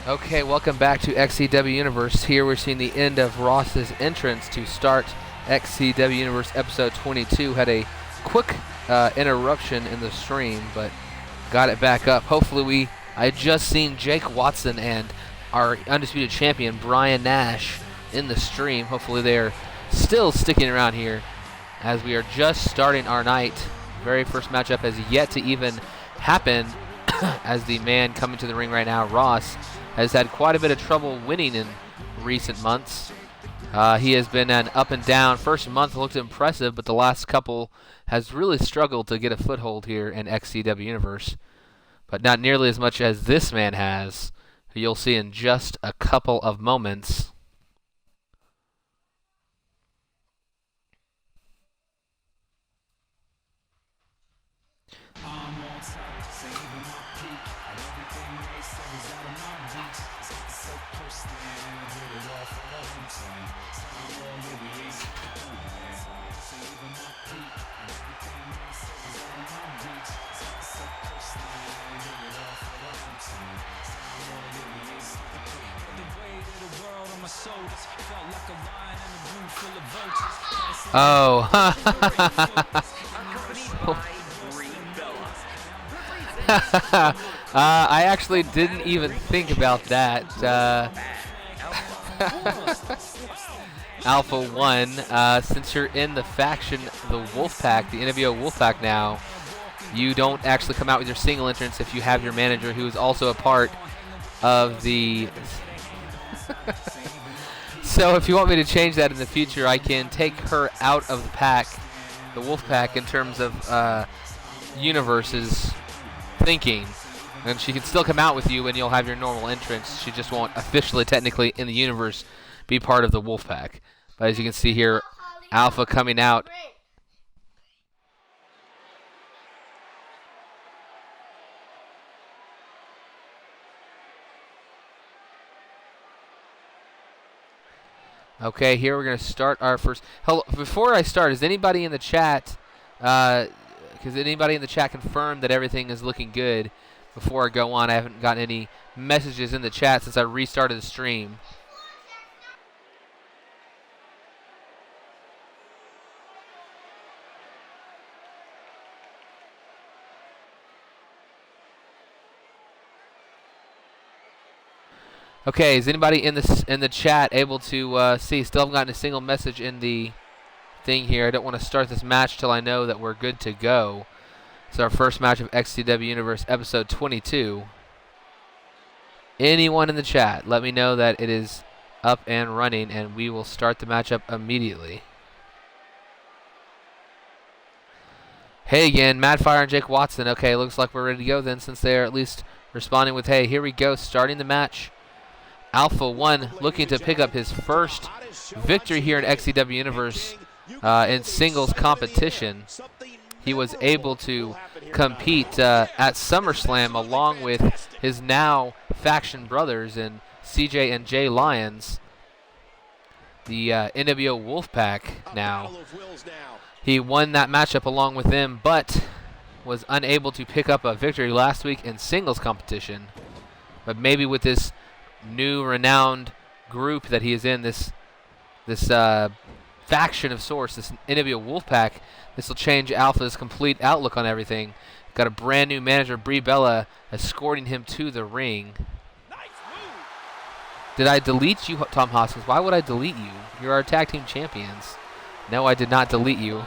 Okay, welcome back to XCW Universe. Here we're seeing the end of Ross's entrance to start XCW Universe episode 22. Had a quick interruption in the stream, but got it back up. Hopefully I just seen Jake Watson and our undisputed champion Brian Nash in the stream. Hopefully they're still sticking around here as we are just starting our night. Very first matchup has yet to even happen as the man coming to the ring right now, Ross, has had quite a bit of trouble winning in recent months. He has been an up and down. First month looked impressive, but the last couple has really struggled to get a foothold here in XCW Universe. But not nearly as much as this man has, who you'll see in just a couple of moments. Oh. I actually didn't even think about that. Alpha 1, since you're in the faction, the Wolfpack, the NWO Wolfpack now, you don't actually come out with your single entrance if you have your manager who is also a part of the... So if you want me to change that in the future, I can take her out of the pack, the Wolfpack, in terms of Universe's thinking. And she can still come out with you and you'll have your normal entrance. She just won't officially, technically, in the universe, be part of the Wolfpack. But as you can see here, Alpha coming out. Okay, here we're going to start our first... Hello, before I start, is anybody in the chat... Because anybody in the chat confirmed that everything is looking good before I go on? I haven't gotten any messages in the chat since I restarted the stream. Okay, is anybody in the chat able to see? Still haven't gotten a single message in the thing here. I don't want to start this match till I know that we're good to go. It's our first match of XCW Universe episode 22. Anyone in the chat, let me know that it is up and running, and we will start the matchup immediately. Hey again, Madfire and Jake Watson. Okay, looks like we're ready to go then, since they're at least responding with hey. Here we go, starting the match. Alpha 1 looking to pick up his first victory here in XCW Universe in singles competition. He was able to compete at SummerSlam along with his now faction brothers in CJ and Jay Lyons, the NWO Wolfpack now. He won that matchup along with them, but was unable to pick up a victory last week in singles competition. But maybe with this new renowned group that he is in, this faction of sorts, this NWO Wolfpack, this will change Alpha's complete outlook on everything. Got a brand new manager, Brie Bella, escorting him to the ring. Did I delete you, Tom Hoskins? Why would I delete you? You're our tag team champions. No, I did not delete you.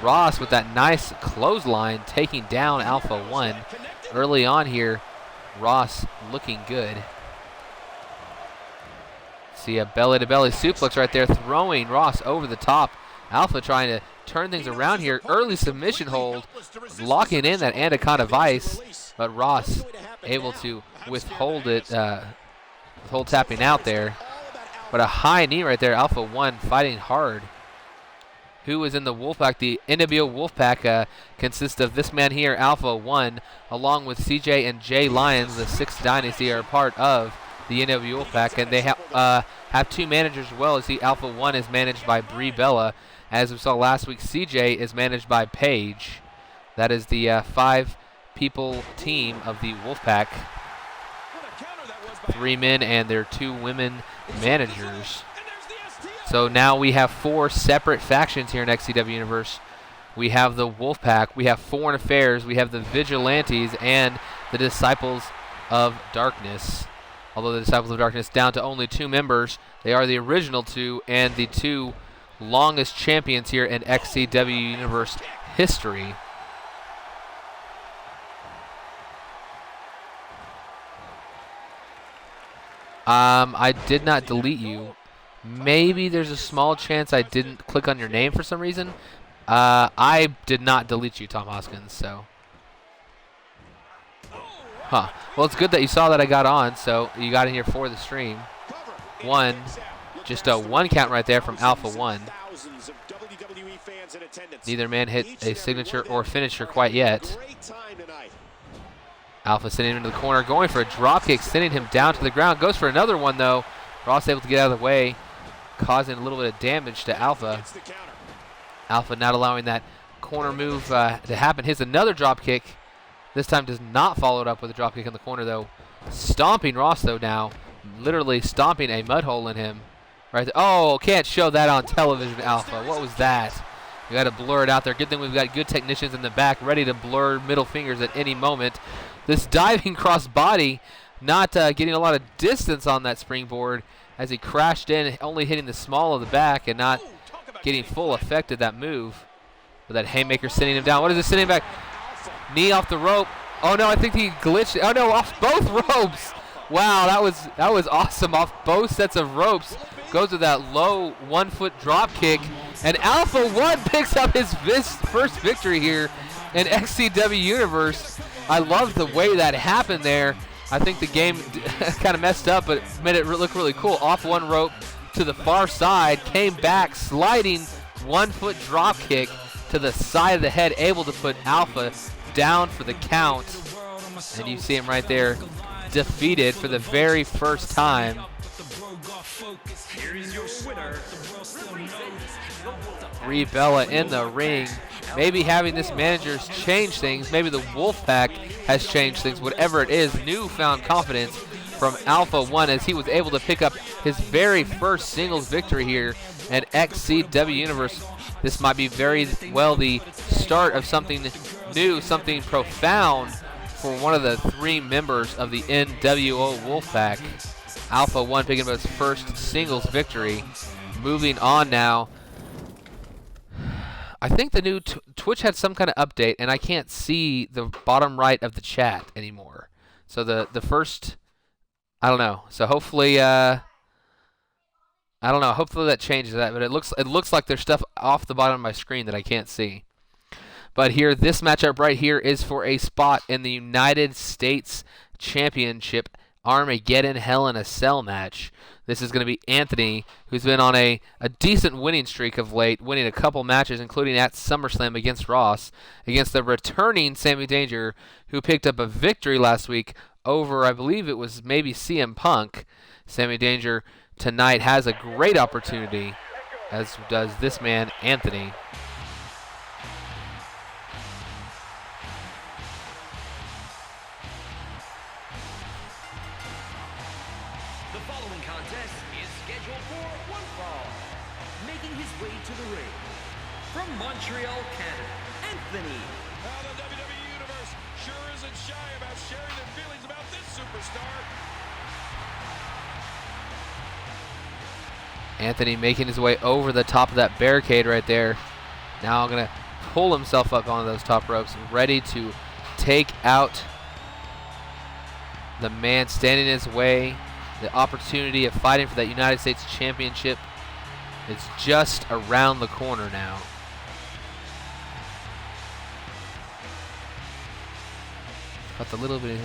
Ross with that nice clothesline taking down Alpha 1 early on here. Ross looking good. See a belly-to-belly suplex right there, throwing Ross over the top. Alpha trying to turn things around here. Early submission hold, locking in that Anaconda Vice, but Ross able to withhold it, withhold tapping out there. But a high knee right there. Alpha 1 fighting hard. Who is in the Wolfpack? The NWO Wolfpack consists of this man here, Alpha 1, along with CJ and Jay Lyons, the 6th Dynasty, are part of the NWO Wolfpack, and they have two managers as well. As the Alpha 1 is managed by Brie Bella. As we saw last week, CJ is managed by Paige. That is the 5-people team of the Wolfpack. 3 men and their 2 women managers. So now we have 4 separate factions here in XCW Universe. We have the Wolfpack, we have Foreign Affairs, we have the Vigilantes, and the Disciples of Darkness. Although the Disciples of Darkness down to only 2 members, they are the original 2 and the 2 longest champions here in XCW Universe history. I did not delete you. Maybe there's a small chance I didn't click on your name for some reason. I did not delete you, Tom Hoskins, so. Huh. Well, it's good that you saw that I got on, so you got in here for the stream. Just a 1 count right there from Alpha 1. Neither man hit a signature or finisher quite yet. Alpha sending him into the corner, going for a drop kick, sending him down to the ground. Goes for another one, though. Ross able to get out of the way, causing a little bit of damage to Alpha. Alpha not allowing that corner move to happen. Hits another drop kick. This time does not follow it up with a drop kick in the corner, though. Stomping Ross, though, now. Literally stomping a mud hole in him. Right there. Oh, can't show that on television, Alpha. What was that? We got to blur it out there. Good thing we've got good technicians in the back ready to blur middle fingers at any moment. This diving cross body not getting a lot of distance on that springboard as he crashed in, only hitting the small of the back and not getting full effect of that move. With that haymaker sending him down. What is this sending back? Knee off the rope. Oh no, I think he glitched. Oh no, off both ropes. Wow, that was awesome. Off both sets of ropes. Goes with that low 1-foot drop kick. And Alpha 1 picks up his first victory here in XCW Universe. I love the way that happened there. I think the game kind of messed up, but made it look really cool. Off 1 rope to the far side, came back, sliding 1-foot drop kick to the side of the head, able to put Alpha down for the count. And you see him right there, defeated for the very first time. Bella in the ring. Maybe having this manager's changed things. Maybe the Wolfpack has changed things. Whatever it is, newfound confidence from Alpha 1 as he was able to pick up his very first singles victory here at XCW Universe. This might be very well the start of something new, something profound for one of the 3 members of the NWO Wolfpack. Alpha 1 picking up his first singles victory. Moving on now. I think the new Twitch had some kind of update, and I can't see the bottom right of the chat anymore. So the first, I don't know. So hopefully, I don't know. Hopefully that changes that. But it looks like there's stuff off the bottom of my screen that I can't see. But here, this matchup right here is for a spot in the United States Championship Armageddon Hell in a Cell match. This is going to be Anthony, who's been on a decent winning streak of late, winning a couple matches, including at SummerSlam against Ross, against the returning Sammy Danger, who picked up a victory last week over, I believe it was maybe CM Punk. Sammy Danger tonight has a great opportunity, as does this man, Anthony. Montreal, Canada, Anthony. The WWE Universe sure isn't shy about sharing their feelings about this superstar. Anthony making his way over the top of that barricade right there. Now going to pull himself up on those top ropes, ready to take out the man standing in his way. The opportunity of fighting for that United States Championship is just around the corner now. But the little bit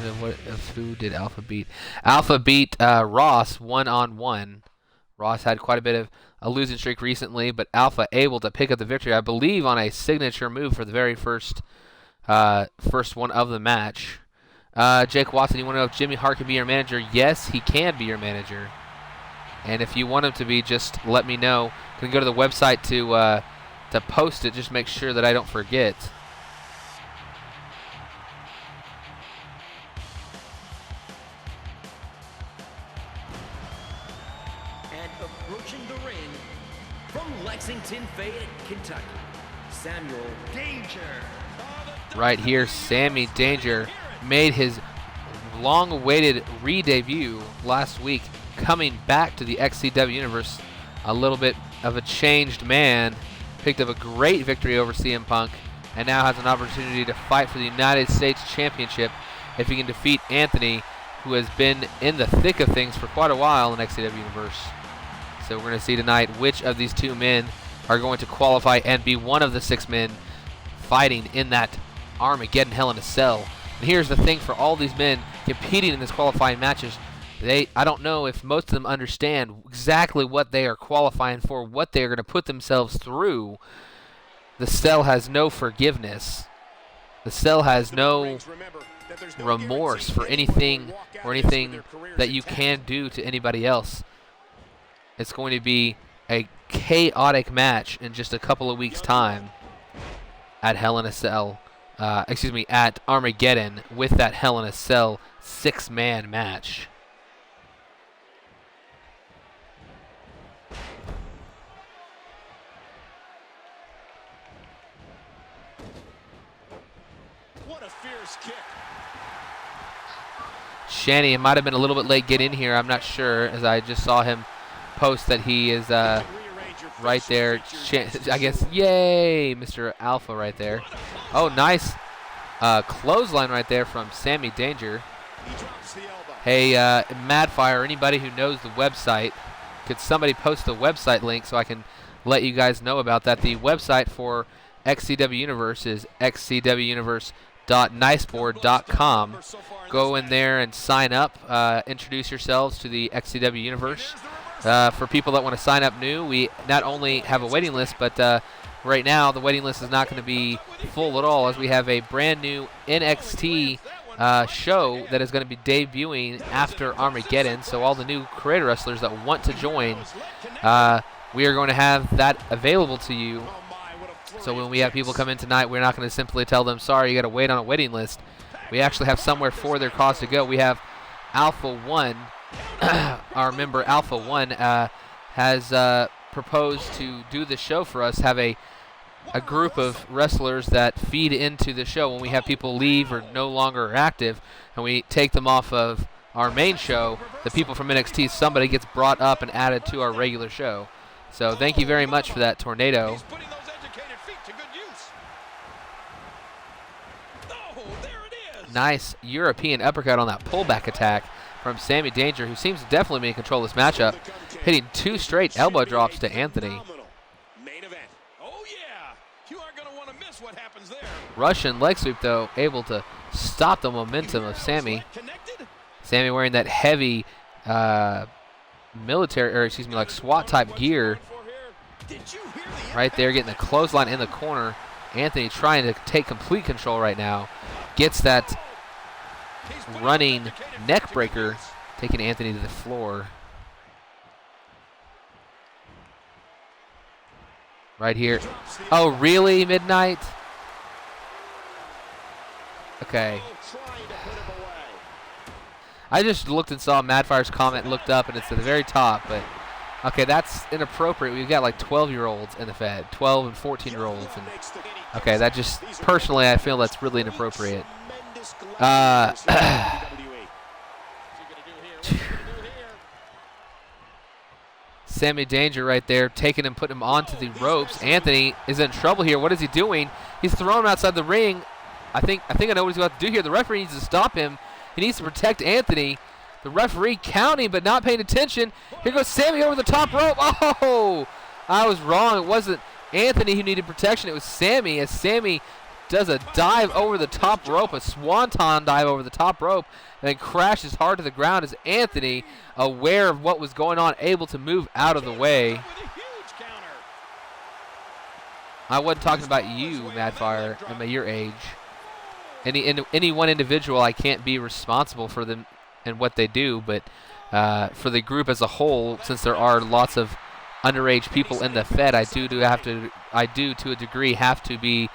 of who did Alpha beat. Alpha beat Ross 1-on-1. Ross had quite a bit of a losing streak recently, but Alpha able to pick up the victory, I believe, on a signature move for the very first one of the match. Jake Watson, you want to know if Jimmy Hart can be your manager? Yes, he can be your manager. And if you want him to be, just let me know. You can go to the website to post it. Just make sure that I don't forget. Approaching the ring from Lexington, Fayette, Kentucky, Samuel Danger. Right here, Sammy Danger made his long-awaited re-debut last week, coming back to the XCW Universe, a little bit of a changed man, picked up a great victory over CM Punk, and now has an opportunity to fight for the United States Championship if he can defeat Anthony, who has been in the thick of things for quite a while in XCW Universe. So we're going to see tonight which of these two men are going to qualify and be one of the 6 men fighting in that Armageddon Hell in a Cell. And here's the thing for all these men competing in these qualifying matches, I don't know if most of them understand exactly what they are qualifying for, what they are going to put themselves through. The Cell has no forgiveness. The Cell has no remorse for anything or anything that you can do to anybody else. It's going to be a chaotic match in just a couple of weeks' time at Hell in a Cell. At Armageddon with that Hell in a Cell 6-man match. What a fierce kick. Shanny might have been a little bit late getting in here. I'm not sure, as I just saw him post that he is right there. I guess, yay, Mr. Alpha right there. Oh, nice clothesline right there from Sammy Danger. Hey, Madfire, anybody who knows the website, could somebody post the website link so I can let you guys know about that? The website for XCW Universe is xcwuniverse.niceboard.com. Go in there and sign up. Introduce yourselves to the XCW Universe. For people that want to sign up new, we not only have a waiting list, but right now the waiting list is not going to be full at all, as we have a brand new NXT show that is going to be debuting after Armageddon. So all the new creator wrestlers that want to join, we are going to have that available to you. So when we have people come in tonight, we're not going to simply tell them, sorry, you got to wait on a waiting list. We actually have somewhere for their cause to go. We have Alpha One. Our member Alpha One has proposed to do the show for us, have a group of wrestlers that feed into the show when we have people leave or no longer active, and we take them off of our main show. The people from NXT, somebody gets brought up and added to our regular show. So thank you very much for that, Tornado. Nice European uppercut on that pullback attack from Sammy Danger, who seems to definitely be in control of this matchup, hitting 2 straight elbow drops to Anthony. Oh yeah, you aren't going to want to miss what happens there. Russian leg sweep, though, able to stop the momentum of Sammy. Sammy wearing that heavy like SWAT type gear. Right there, getting the clothesline in the corner. Anthony trying to take complete control right now. Gets that running neck breaker, taking Anthony to the floor. Right here. Oh, really, Midnight? Okay. I just looked and saw Madfire's comment, looked up, and it's at the very top, but okay, that's inappropriate. We've got like 12-year-olds in the Fed, 12 and 14-year-olds, and okay, that just, personally, I feel that's really inappropriate. Sammy Danger right there, taking him, putting him onto the ropes. Anthony is in trouble here. What is he doing? He's throwing him outside the ring. I think I know what he's about to do here. The referee needs to stop him. He needs to protect Anthony. The referee counting but not paying attention. Here goes Sammy over the top rope. Oh, I was wrong. It wasn't Anthony who needed protection. It was Sammy, as Sammy does a dive over the top rope, a swanton dive over the top rope, and then crashes hard to the ground as Anthony, aware of what was going on, able to move out of the way. I wasn't talking about you, Madfire. I'm at your age. Any one individual, I can't be responsible for them and what they do, but for the group as a whole, since there are lots of underage people in the Fed, I do to a degree have to be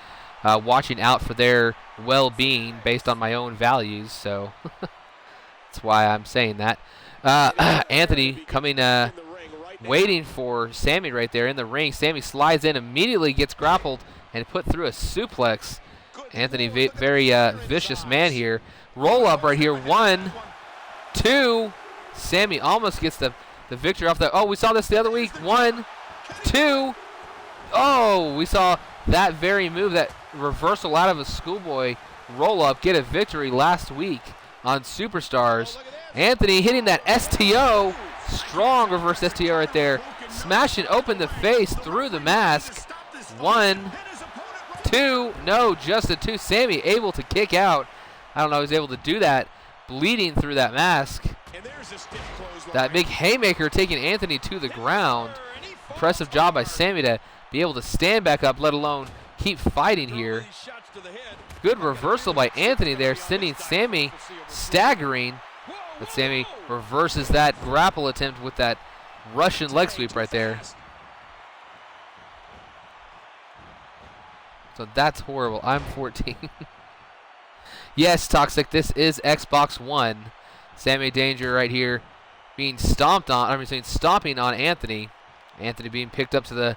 watching out for their well-being based on my own values. So that's why I'm saying that. Anthony coming waiting for Sammy right there in the ring. Sammy slides in, immediately gets grappled and put through a suplex. Anthony, very vicious man here. Roll up right here. 1, 2. Sammy almost gets the victory off that. Oh, we saw this the other week. 1, 2. Oh, we saw that very move, that reversal out of a schoolboy roll up, get a victory last week on Superstars. Anthony hitting that STO. Strong reverse STO right there. Smashing open the face through the mask. 1, 2. No, just a 2. Sammy able to kick out. I don't know, he's able to do that. Bleeding through that mask. That big haymaker taking Anthony to the ground. Impressive job by Sammy to be able to stand back up, let alone keep fighting here. Good reversal by Anthony there, sending Sammy staggering. But Sammy reverses that grapple attempt with that Russian leg sweep right there. So that's horrible. I'm 14. Yes, Toxic, this is Xbox One. Sammy Danger right here being stomped on, stomping on Anthony. Anthony being picked up to the,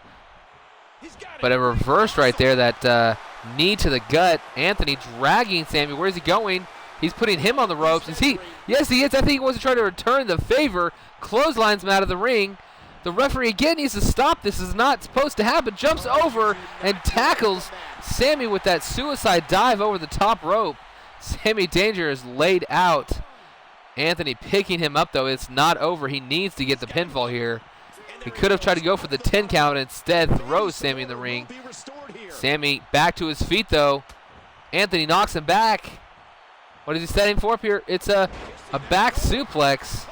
but a reverse right there, that knee to the gut. Anthony dragging Sammy. Where's he going? He's putting him on the ropes. Is he? Yes, he is. I think he wants to try to return the favor. Clotheslines him out of the ring. The referee again needs to stop. This is not supposed to happen. Jumps over and tackles Sammy with that suicide dive over the top rope. Sammy Danger is laid out. Anthony picking him up, though. It's not over. He needs to get the pinfall here. He could have tried to go for the 10 count and instead throws Sammy in the ring. Sammy back to his feet, though. Anthony knocks him back. What is he setting for up here? It's a back suplex.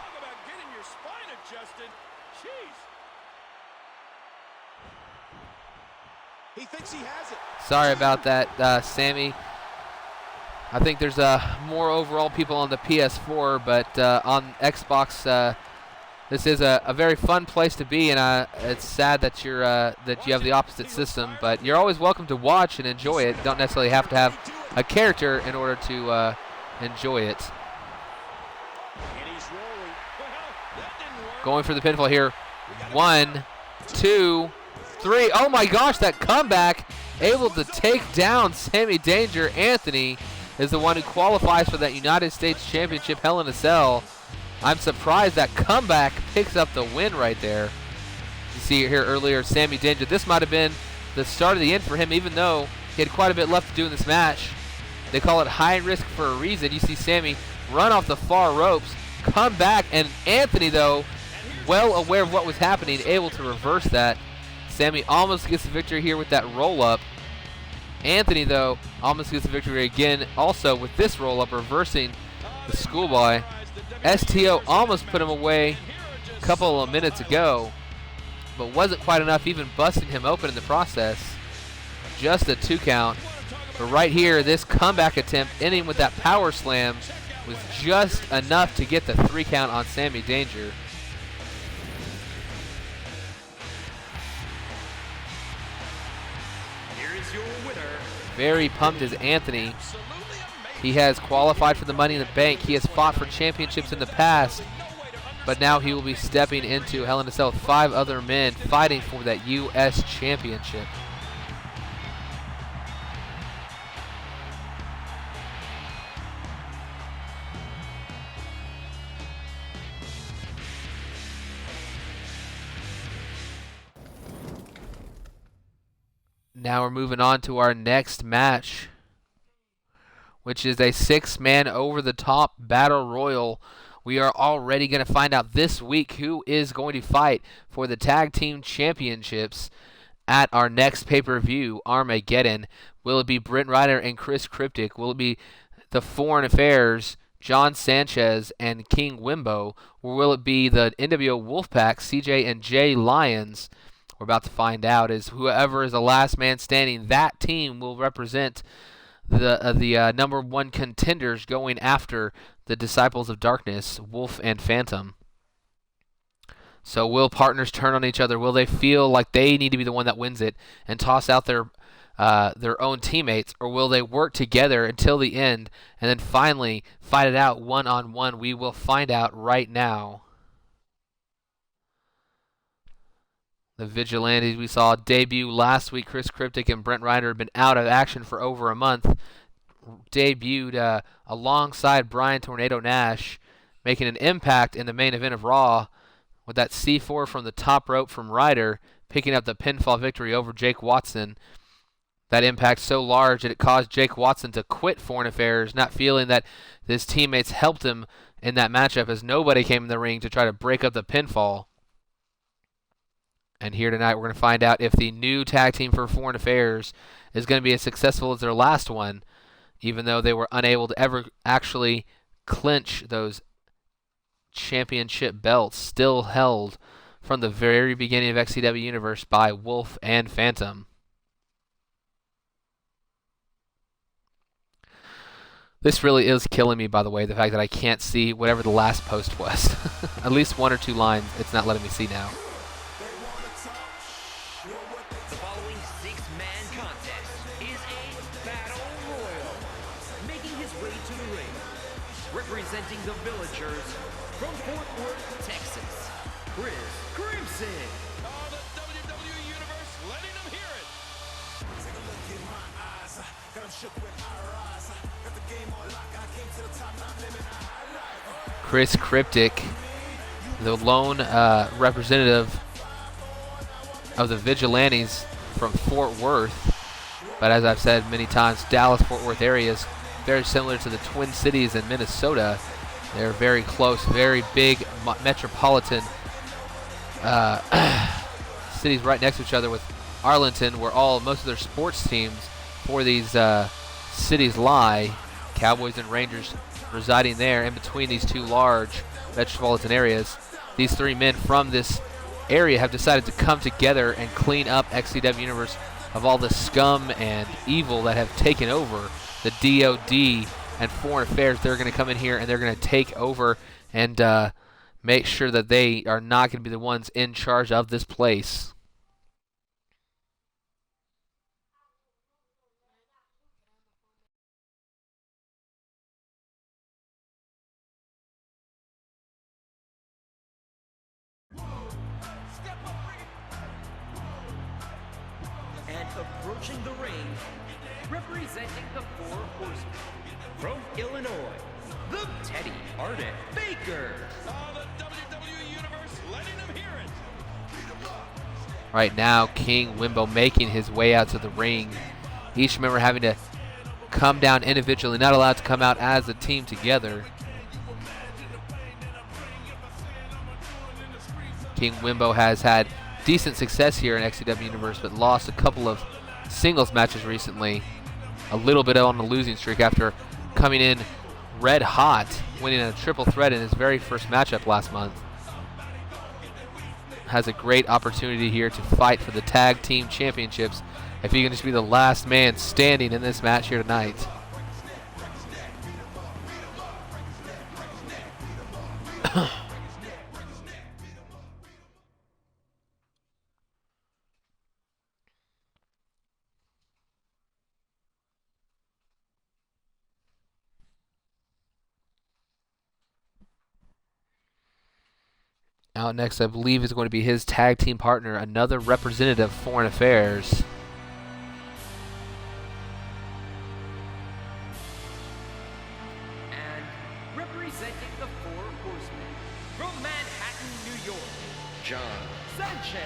He thinks he has it. Sorry about that, Sammy. I think there's more overall people on the PS4, but on Xbox, this is a very fun place to be, and it's sad that you have the opposite system. But you're always welcome to watch and enjoy it. You don't necessarily have to have a character in order to enjoy it. Going for the pinfall here. 1, 2, 3. Oh my gosh, that comeback. Able to take down Sammy Danger. Anthony is the one who qualifies for that United States Championship Hell in a Cell. I'm surprised that comeback picks up the win right there. You see it here earlier, Sammy Danger. This might have been the start of the end for him, even though he had quite a bit left to do in this match. They call it high risk for a reason. You see Sammy run off the far ropes, come back, and Anthony, though, well aware of what was happening, able to reverse that. Sammy almost gets the victory here with that roll-up. Anthony, though, almost gets the victory again, also with this roll-up, reversing the schoolboy. STO almost put him away a couple of minutes ago, but wasn't quite enough, even busting him open in the process. Just a 2 count. But right here, this comeback attempt, ending with that power slam, was just enough to get the 3 count on Sammy Danger. Very pumped is Anthony. He has qualified for the Money in the Bank. He has fought for championships in the past, but now he will be stepping into Hell in a Cell with 5 other men fighting for that U.S. Championship. Now we're moving on to our next match, which is a 6-man over-the-top battle royal. We are already going to find out this week who is going to fight for the tag team championships at our next pay-per-view, Armageddon. Will it be Brent Ryder and Chris Cryptic? Will it be the Foreign Affairs, John Sanchez and King Wimbo? Or will it be the NWO Wolfpack, CJ and Jay Lyons? We're about to find out. Is whoever is the last man standing, that team will represent the number 1 contenders going after the Disciples of Darkness, Wolf and Phantom. So will partners turn on each other? Will they feel like they need to be the one that wins it and toss out their own teammates, or will they work together until the end and then finally fight it out one-on-one? We will find out right now. The Vigilantes we saw debut last week. Chris Cryptic and Brent Ryder have been out of action for over a month. Debuted alongside Brian Tornado Nash, making an impact in the main event of Raw with that C4 from the top rope from Ryder, picking up the pinfall victory over Jake Watson. That impact so large that it caused Jake Watson to quit Foreign Affairs, not feeling that his teammates helped him in that matchup as nobody came in the ring to try to break up the pinfall. And here tonight we're going to find out if the new tag team for Foreign Affairs is going to be as successful as their last one, even though they were unable to ever actually clinch those championship belts still held from the very beginning of XCW Universe by Wolf and Phantom. This really is killing me, by the way, the fact that I can't see whatever the last post was. At least 1 or 2 lines it's not letting me see now. The following 6-man contest is a battle royal. Making his way to the ring, representing the Villagers from Fort Worth, Texas, Chris Crimson. Oh, the XCW Universe, letting them hear it. Take a look in my eyes, got 'em shook with our eyes. Got the game on lock, I came to the top, now I'm living a high life. Chris Cryptic, the lone representative of the Vigilantes from Fort Worth. But as I've said many times, Dallas-Fort Worth area is very similar to the Twin Cities in Minnesota. They're very close, very big metropolitan cities right next to each other, with Arlington, where most of their sports teams for these cities lie. Cowboys and Rangers residing there in between these two large metropolitan areas. These 3 men from this area have decided to come together and clean up XCW Universe of all the scum and evil that have taken over the DOD and Foreign Affairs. They're going to come in here and they're going to take over and make sure that they are not going to be the ones in charge of this place. And approaching the ring, representing the 4 Horsemen from Illinois, the Teddy Arden Baker. Oh, the XCW Universe, letting them hear it. Right now, King Wimbo making his way out to the ring. Each member having to come down individually, not allowed to come out as a team together. King Wimbo has had decent success here in XCW Universe, but lost a couple of singles matches recently. A little bit on the losing streak after coming in red hot, winning a triple threat in his very first matchup last month. Has a great opportunity here to fight for the tag team championships if he can just be the last man standing in this match here tonight. Out next, I believe, is going to be his tag team partner, another representative of Foreign Affairs. And representing the 4 Horsemen from Manhattan, New York, John Sanchez.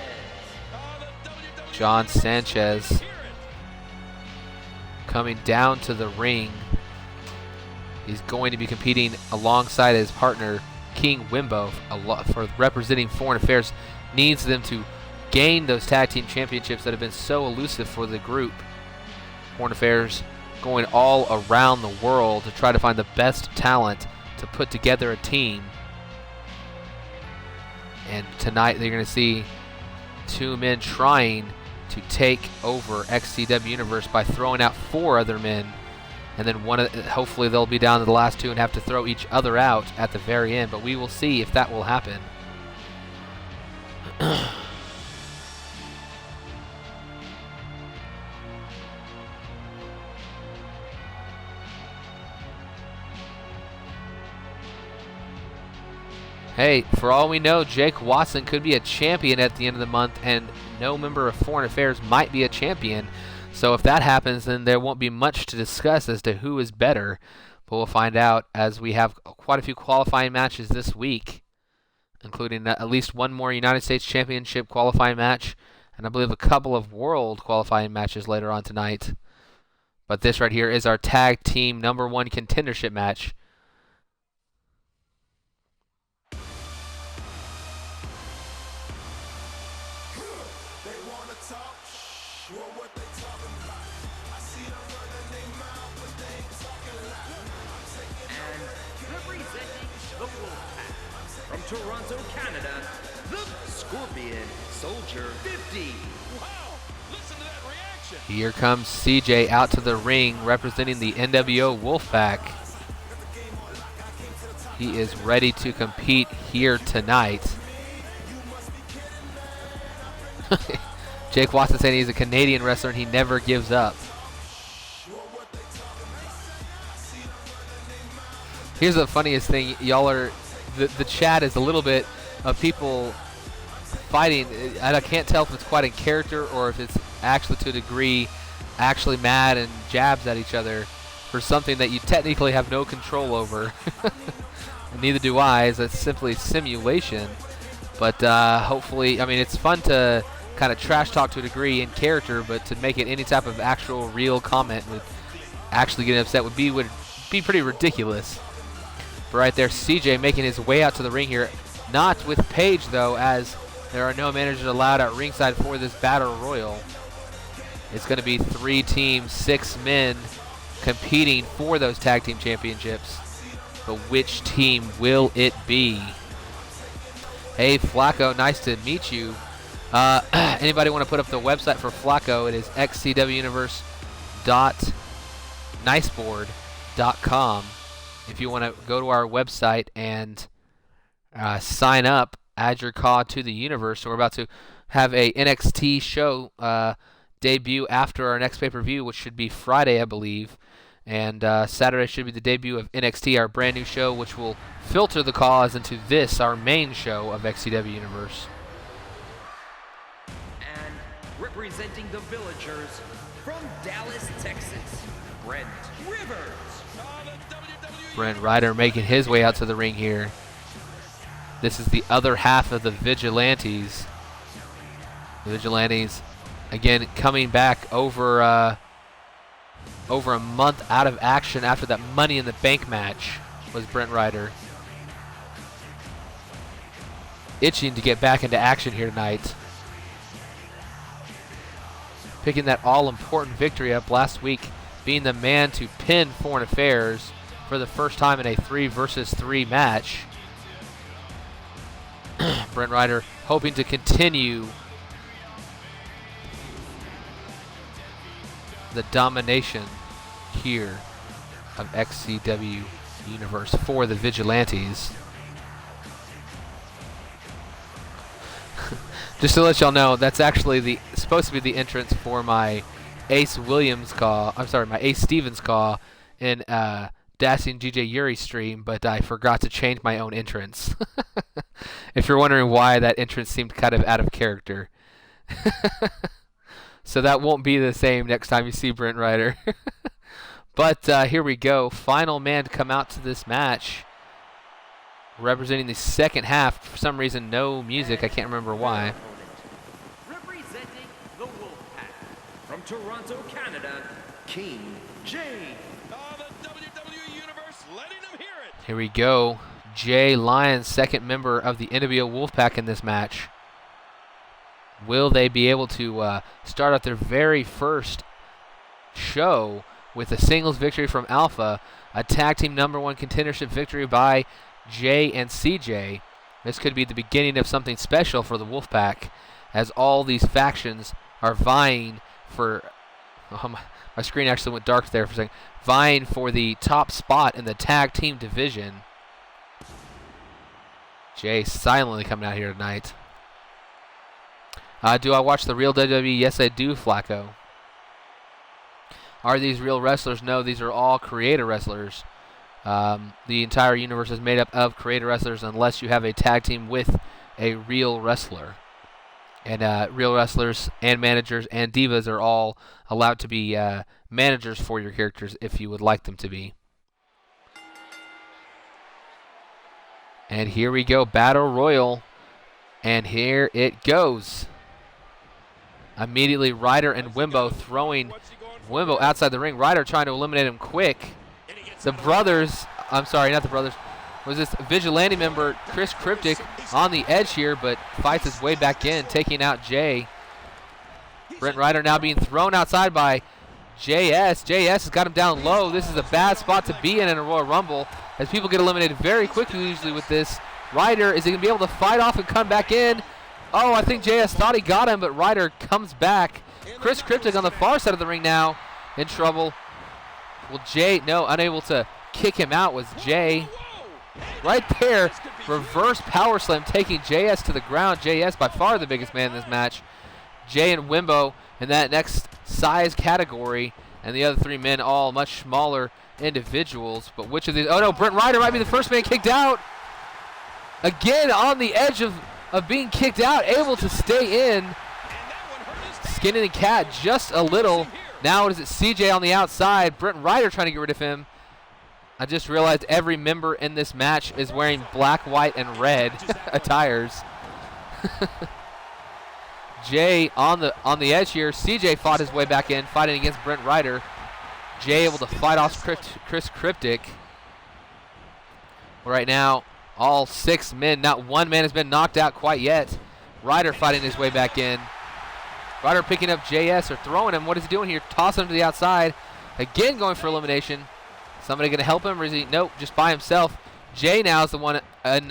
Oh, the WWE John Universe, Sanchez hear it. coming down to the ring. He's going to be competing alongside his partner, King Wimbo, for representing Foreign Affairs. Needs them to gain those tag team championships that have been so elusive for the group. Foreign Affairs going all around the world to try to find the best talent to put together a team. And tonight they're going to see 2 men trying to take over XCW Universe by throwing out 4 other men. And then hopefully they'll be down to the last 2 and have to throw each other out at the very end. But we will see if that will happen. Hey, for all we know, Jake Watson could be a champion at the end of the month, and no member of Foreign Affairs might be a champion. So if that happens, then there won't be much to discuss as to who is better. But we'll find out as we have quite a few qualifying matches this week, including at least one more United States Championship qualifying match, and I believe a couple of World qualifying matches later on tonight. But this right here is our tag team #1 contendership match. From Toronto, Canada, the Scorpion Soldier 50. Wow, listen to that reaction. Here comes CJ out to the ring representing the NWO Wolfpack. He is ready to compete here tonight. Jake Watson saying he's a Canadian wrestler and he never gives up. Here's the funniest thing, y'all are, the chat is a little bit of people fighting, and I can't tell if it's quite in character or if it's actually to a degree actually mad and jabs at each other for something that you technically have no control over. And neither do I, as it's simply simulation. But hopefully, I mean, it's fun to kind of trash talk to a degree in character, but to make it any type of actual real comment with actually getting upset would be pretty ridiculous. But right there, CJ making his way out to the ring here. Not with Paige, though, as there are no managers allowed at ringside for this Battle Royal. It's going to be 3 teams, 6 men competing for those tag team championships. But which team will it be? Hey, Flacco, nice to meet you. Anybody want to put up the website for Flacco? It is xcwuniverse.niceboard.com. If you want to go to our website and sign up, add your call to the universe. So we're about to have a NXT show debut after our next pay-per-view, which should be Friday, I believe. And Saturday should be the debut of NXT, our brand new show, which will filter the calls into this, our main show of XCW Universe. And representing the Villagers from Dallas, Texas, Brent Rivers. Brent Ryder making his way out to the ring here. This is the other half of the Vigilantes. The Vigilantes, again, coming back over a month out of action after that Money in the Bank match was Brent Ryder. Itching to get back into action here tonight. Picking that all-important victory up last week, being the man to pin Foreign Affairs for the first time in a 3 versus 3 match. Brent Ryder hoping to continue the domination here of XCW Universe for the Vigilantes. Just to let y'all know, that's actually supposed to be the entrance for my Ace Williams call. I'm sorry, my Ace Stevens call in Dancing GJ Yuri stream, but I forgot to change my own entrance. If you're wondering why that entrance seemed kind of out of character. So that won't be the same next time you see Brent Ryder. But here we go. Final man to come out to this match. Representing the second half. For some reason, no music. I can't remember why. Representing the Wolfpack from Toronto, Canada, King Jay. The WWE Universe letting them hear it. Here we go. Jay Lyons, second member of the NWO Wolfpack in this match. Will they be able to start out their very first show with a singles victory from Alpha, a tag team #1 contendership victory by Jay and CJ? This could be the beginning of something special for the Wolfpack, as all these factions are vying for... my screen actually went dark there for a second. Vying for the top spot in the tag team division. Jay silently coming out here tonight. Do I watch the real WWE? Yes, I do, Flacco. Are these real wrestlers? No, these are all creator wrestlers. The entire universe is made up of creator wrestlers unless you have a tag team with a real wrestler. And real wrestlers and managers and divas are all allowed to be managers for your characters if you would like them to be. And here we go, Battle Royal. And here it goes. Immediately, Ryder and Wimbo throwing Wimbo outside the ring. Ryder trying to eliminate him quick. The brothers, I'm sorry, not the brothers, was this Vigilante member, Chris Cryptic, on the edge here, but fights his way back in, taking out Jay. Brent Ryder now being thrown outside by JS. JS has got him down low. This is a bad spot to be in a Royal Rumble, as people get eliminated very quickly usually with this. Ryder, is he going to be able to fight off and come back in? Oh, I think JS thought he got him, but Ryder comes back. Chris Cryptic on the far side of the ring now, in trouble. Well, Jay, no, unable to kick him out was Jay. Right there, reverse power slam taking JS to the ground. JS by far the biggest man in this match. Jay and Wimbo in that next size category, and the other three men all much smaller individuals. But which of these? Oh no, Brent Ryder might be the first man kicked out. Again on the edge of being kicked out, able to stay in. Skinning the cat just a little. Now is it CJ on the outside? Brent Ryder trying to get rid of him. I just realized every member in this match is wearing black, white, and red attires. Jay on the edge here. CJ fought his way back in, fighting against Brent Ryder. Jay able to fight off Chris Cryptic. Right now, all 6 men, not one man has been knocked out quite yet. Ryder fighting his way back in. Ryder picking up JS or throwing him. What is he doing here? Tossing him to the outside. Again going for elimination. Somebody going to help him, or is he? Nope, just by himself. Jay now is the one. And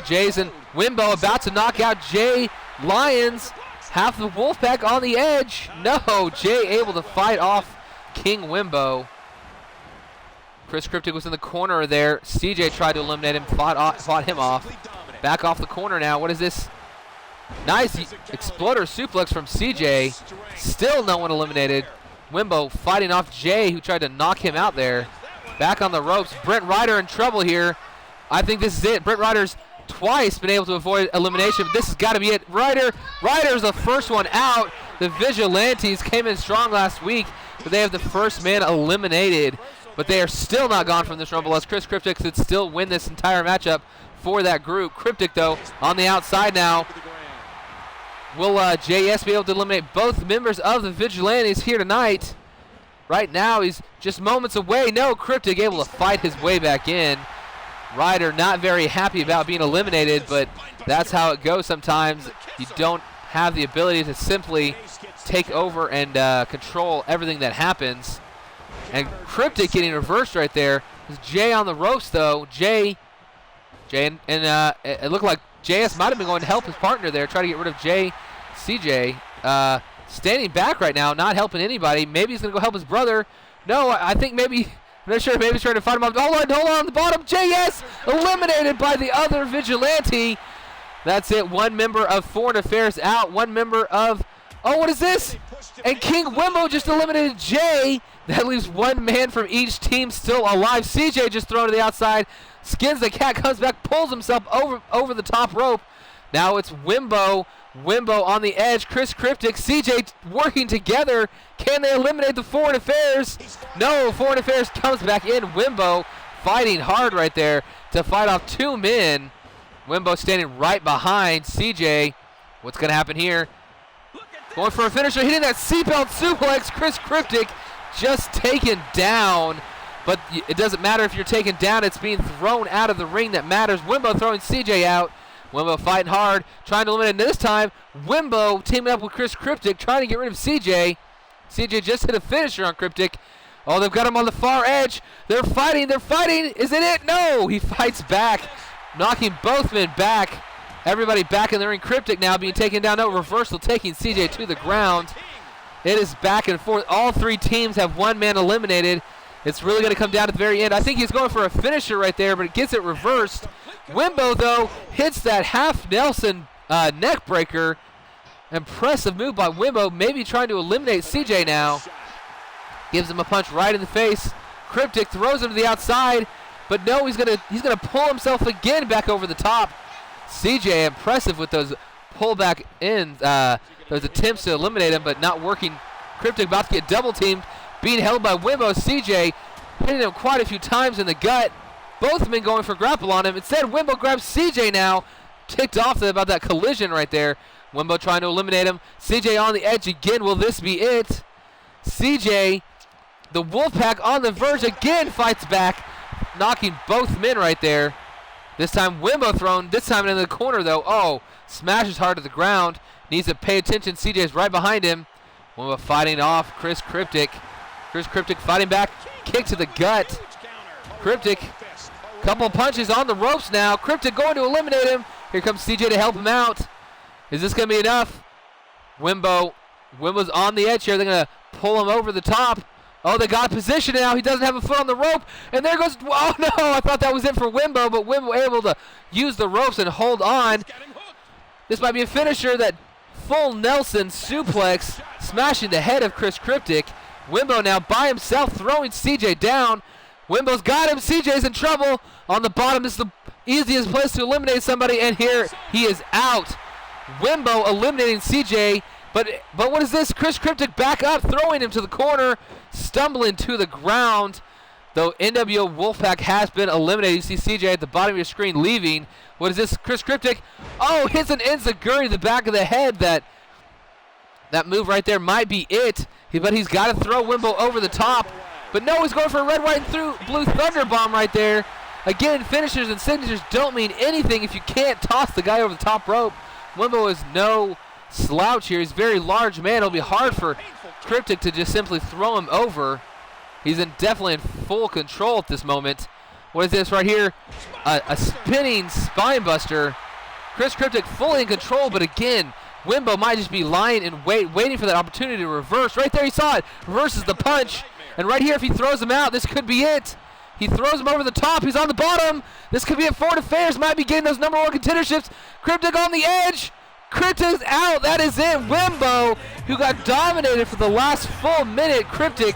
Jay's and Wimbo about to knock out Jay Lyons. Half the Wolfpack on the edge. No, Jay able to fight off King Wimbo. Chris Cryptic was in the corner there. CJ tried to eliminate him, fought him off. Back off the corner now. What is this? Nice exploder suplex from CJ. Still no one eliminated. Wimbo fighting off Jay, who tried to knock him out there. Back on the ropes. Brent Ryder in trouble here. I think this is it. Brent Ryder's twice been able to avoid elimination, but this has got to be it. Ryder's the first one out. The Vigilantes came in strong last week, but they have the first man eliminated. But they are still not gone from this Rumble, as Chris Cryptic could still win this entire matchup for that group. Cryptic, though, on the outside now. Will JS be able to eliminate both members of the Vigilantes here tonight? Right now, he's just moments away. No, Cryptic able to fight his way back in. Ryder not very happy about being eliminated, but that's how it goes sometimes. You don't have the ability to simply take over and control everything that happens. And Cryptic getting reversed right there. There's Jay on the ropes, though. Jay and it looked like JS might have been going to help his partner there, try to get rid of CJ. Standing back right now, not helping anybody. Maybe he's going to go help his brother. No, I think maybe, I'm not sure, maybe he's trying to fight him off. Hold on, the bottom. JS eliminated by the other Vigilante. That's it. One member of Foreign Affairs out. One member of, oh, what is this? And King Wimbo just eliminated Jay. That leaves one man from each team still alive. CJ just thrown to the outside. Skins the cat, comes back, pulls himself over the top rope. Now it's Wimbo on the edge. Chris Cryptic, CJ working together. Can they eliminate the Foreign Affairs? No, Foreign Affairs comes back in. Wimbo fighting hard right there to fight off 2 men. Wimbo standing right behind CJ. What's going to happen here? Going for a finisher, hitting that seatbelt suplex. Chris Cryptic just taken down. But it doesn't matter if you're taken down. It's being thrown out of the ring that matters. Wimbo throwing CJ out. Wimbo fighting hard, trying to eliminate. This time, Wimbo teaming up with Chris Cryptic, trying to get rid of CJ. CJ just hit a finisher on Cryptic. Oh, they've got him on the far edge. They're fighting. Is it it? No, he fights back, knocking both men back. Everybody back in the ring. Cryptic now being taken down. No, reversal taking CJ to the ground. It is back and forth. All 3 teams have one man eliminated. It's really going to come down at the very end. I think he's going for a finisher right there, but it gets it reversed. Wimbo, though, hits that half Nelson neck breaker. Impressive move by Wimbo, maybe trying to eliminate CJ now. Gives him a punch right in the face. Cryptic throws him to the outside, but no, he's gonna pull himself again back over the top. CJ impressive with those pullback ends, those attempts to eliminate him, but not working. Cryptic about to get double teamed, being held by Wimbo. CJ hitting him quite a few times in the gut. Both men going for grapple on him. Instead, Wimbo grabs CJ now. Ticked off about that collision right there. Wimbo trying to eliminate him. CJ on the edge again. Will this be it? CJ, the Wolfpack on the verge again, fights back, knocking both men right there. This time Wimbo thrown, this time in the corner though. Oh, smashes hard to the ground. Needs to pay attention. CJ's right behind him. Wimbo fighting off Chris Cryptic. Chris Cryptic fighting back. Kick to the gut. Cryptic, couple punches on the ropes now. Cryptic going to eliminate him. Here comes CJ to help him out. Is this going to be enough? Wimbo's on the edge here. They're going to pull him over the top. Oh, they got position now. He doesn't have a foot on the rope. And there goes, oh no, I thought that was it for Wimbo, but Wimbo able to use the ropes and hold on. This might be a finisher, that full Nelson suplex, smashing the head of Chris Cryptic. Wimbo now by himself throwing CJ down. Wimbo's got him. CJ's in trouble. On the bottom, this is the easiest place to eliminate somebody, and here he is out. Wimbo eliminating CJ, but what is this? Chris Cryptic back up, throwing him to the corner, stumbling to the ground. Though NWO Wolfpack has been eliminated. You see CJ at the bottom of your screen leaving. What is this? Chris Cryptic. Oh, hits an enziguri to the back of the head. That move right there might be it. But he's got to throw Wimbo over the top. But no, he's going for a red, white, and blue thunder bomb right there. Again, finishers and signatures don't mean anything if you can't toss the guy over the top rope. Wimbo is no slouch here. He's a very large man. It'll be hard for Cryptic to just simply throw him over. He's definitely in full control at this moment. What is this right here? A spinning spine buster. Chris Cryptic fully in control, but again, Wimbo might just be lying in wait, waiting for that opportunity to reverse. Right there, he saw it. Reverses the punch. And right here, if he throws him out, this could be it. He throws him over the top. He's on the bottom. This could be it. Foreign Affairs might be getting those #1 contenderships. Cryptic on the edge. Cryptic's out. That is it. Wimbo, who got dominated for the last full minute. Cryptic,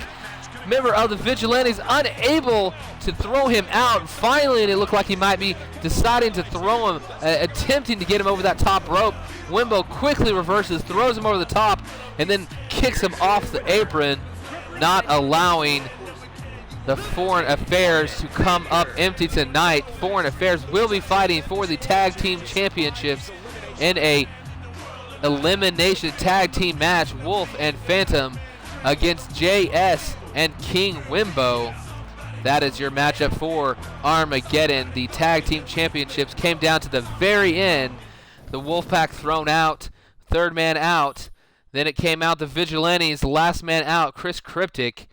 member of the Vigilantes, unable to throw him out. Finally, and it looked like he might be deciding to throw him, attempting to get him over that top rope. Wimbo quickly reverses, throws him over the top, and then kicks him off the apron, not allowing the Foreign Affairs to come up empty tonight. Foreign Affairs will be fighting for the tag team championships in a elimination tag team match. Wolf and Phantom against JS and King Wimbo. That is your matchup for Armageddon. The tag team championships came down to the very end. The Wolfpack thrown out, third man out. Then it came out the Vigilantes, last man out, Chris Cryptic.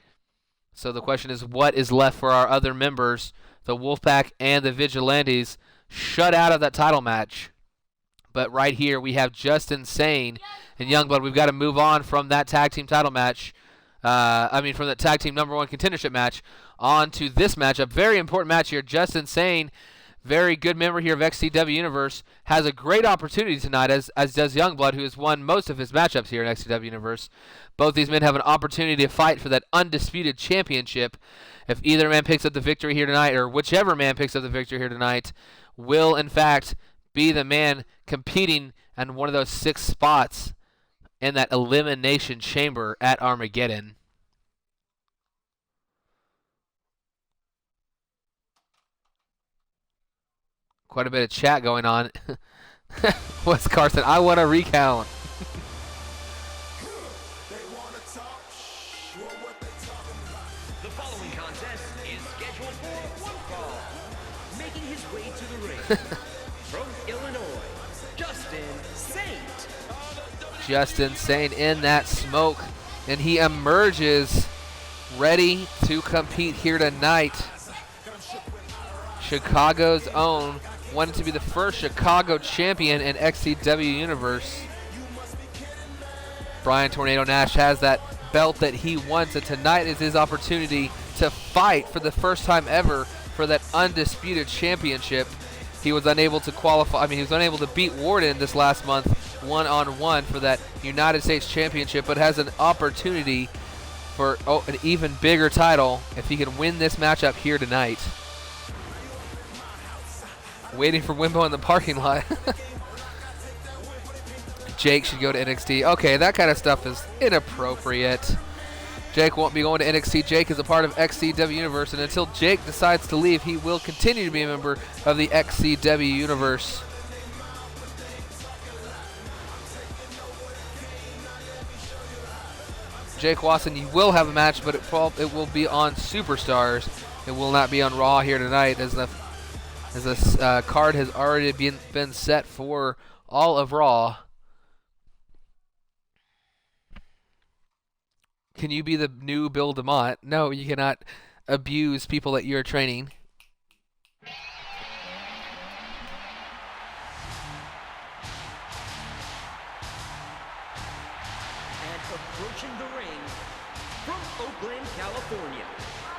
So the question is, what is left for our other members? The Wolfpack and the Vigilantes shut out of that title match. But right here we have Justin Sane and Youngblood. We've got to move on from that tag team title match. From the tag team #1 contendership match on to this matchup. Very important match here. Justin Sane, very good member here of XCW Universe, has a great opportunity tonight, as does Youngblood, who has won most of his matchups here in XCW Universe. Both these men have an opportunity to fight for that undisputed championship. If either man picks up the victory here tonight, or whichever man picks up the victory here tonight, will in fact be the man competing in one of those 6 spots in that elimination chamber at Armageddon. Quite a bit of chat going on. What's Carson? I want to recount. The following contest is scheduled for one fall. Making his way to the ring from Illinois, Justin Saint. Justin Sane in that smoke, and he emerges ready to compete here tonight. Chicago's own, wanted to be the first Chicago champion in XCW Universe. Brian Tornado Nash has that belt that he wants, and tonight is his opportunity to fight for the first time ever for that undisputed championship. He was unable to qualify. He was unable to beat Warden this last month one-on-one for that United States Championship, but has an opportunity for an even bigger title if he can win this matchup here tonight. Waiting for Wimbo in the parking lot. Jake should go to NXT. Okay, that kind of stuff is inappropriate. Jake won't be going to NXT. Jake is a part of XCW Universe, and until Jake decides to leave, he will continue to be a member of the XCW Universe. Jake Watson, you will have a match, but it will be on Superstars. It will not be on Raw here tonight, as this card has already been set for all of Raw. Can you be the new Bill DeMott? No, you cannot abuse people that you're training. And approaching the ring from Oakland, California,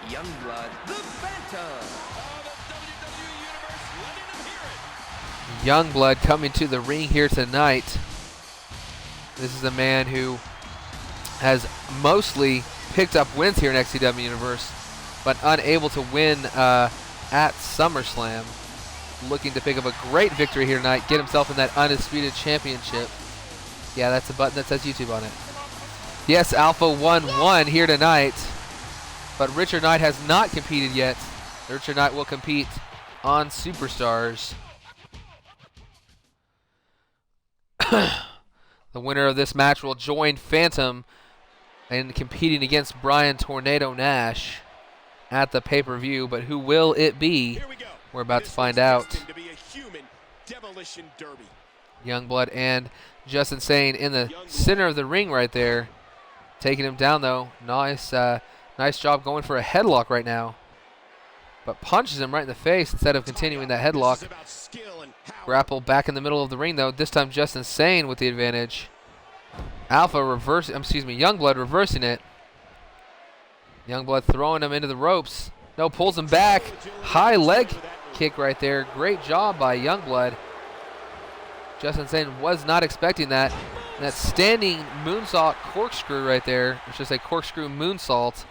Youngblood, the Phantom. Youngblood coming to the ring here tonight. This is a man who has mostly picked up wins here in XCW Universe, but unable to win at SummerSlam. Looking to pick up a great victory here tonight, get himself in that Undisputed Championship. Yeah, that's a button that says YouTube on it. Yes, Alpha 1-1 here tonight, but Richard Knight has not competed yet. Richard Knight will compete on Superstars. The winner of this match will join Phantom in competing against Brian Tornado Nash at the pay-per-view, but who will it be? We're about to find out. Youngblood and Justin Sane in the center of the ring right there. Taking him down, though. Nice job going for a headlock right now. But punches him right in the face instead of continuing that headlock. Grapple back in the middle of the ring, though. This time Justin Sane with the advantage. Youngblood reversing it. Youngblood throwing him into the ropes. No, pulls him back. High leg kick right there. Great job by Youngblood. Justin Sane was not expecting that. And that standing moonsault corkscrew right there. It's just a corkscrew moonsault.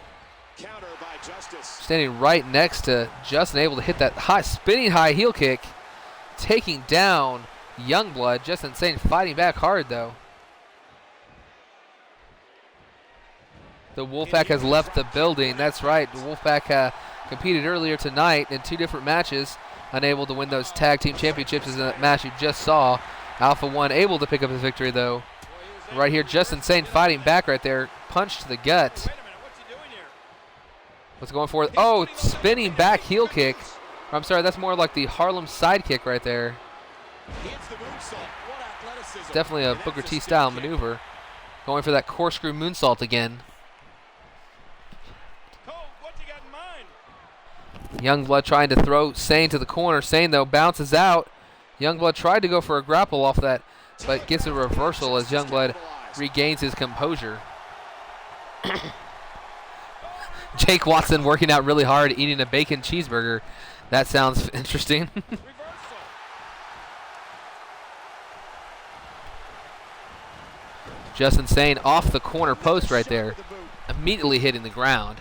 Standing right next to Justin, able to hit that spinning high heel kick. Taking down Youngblood. Justin Sane fighting back hard, though. The Wolfpack has left the building. That's right. The Wolfpack competed earlier tonight in 2 different matches. Unable to win those tag team championships in that match you just saw. Alpha 1 able to pick up his victory, though. Right here, Justin Sane fighting back right there. Punch to the gut. What's going for? Oh, spinning back heel kick. I'm sorry, that's more like the Harlem sidekick right there. It's definitely a Booker T style maneuver. Going for that corkscrew moonsault again. Youngblood trying to throw Sane to the corner. Sane, though, bounces out. Youngblood tried to go for a grapple off that, but gets a reversal as Youngblood regains his composure. Jake Watson working out really hard, eating a bacon cheeseburger. That sounds interesting. Justin Sane off the corner post right there, immediately hitting the ground.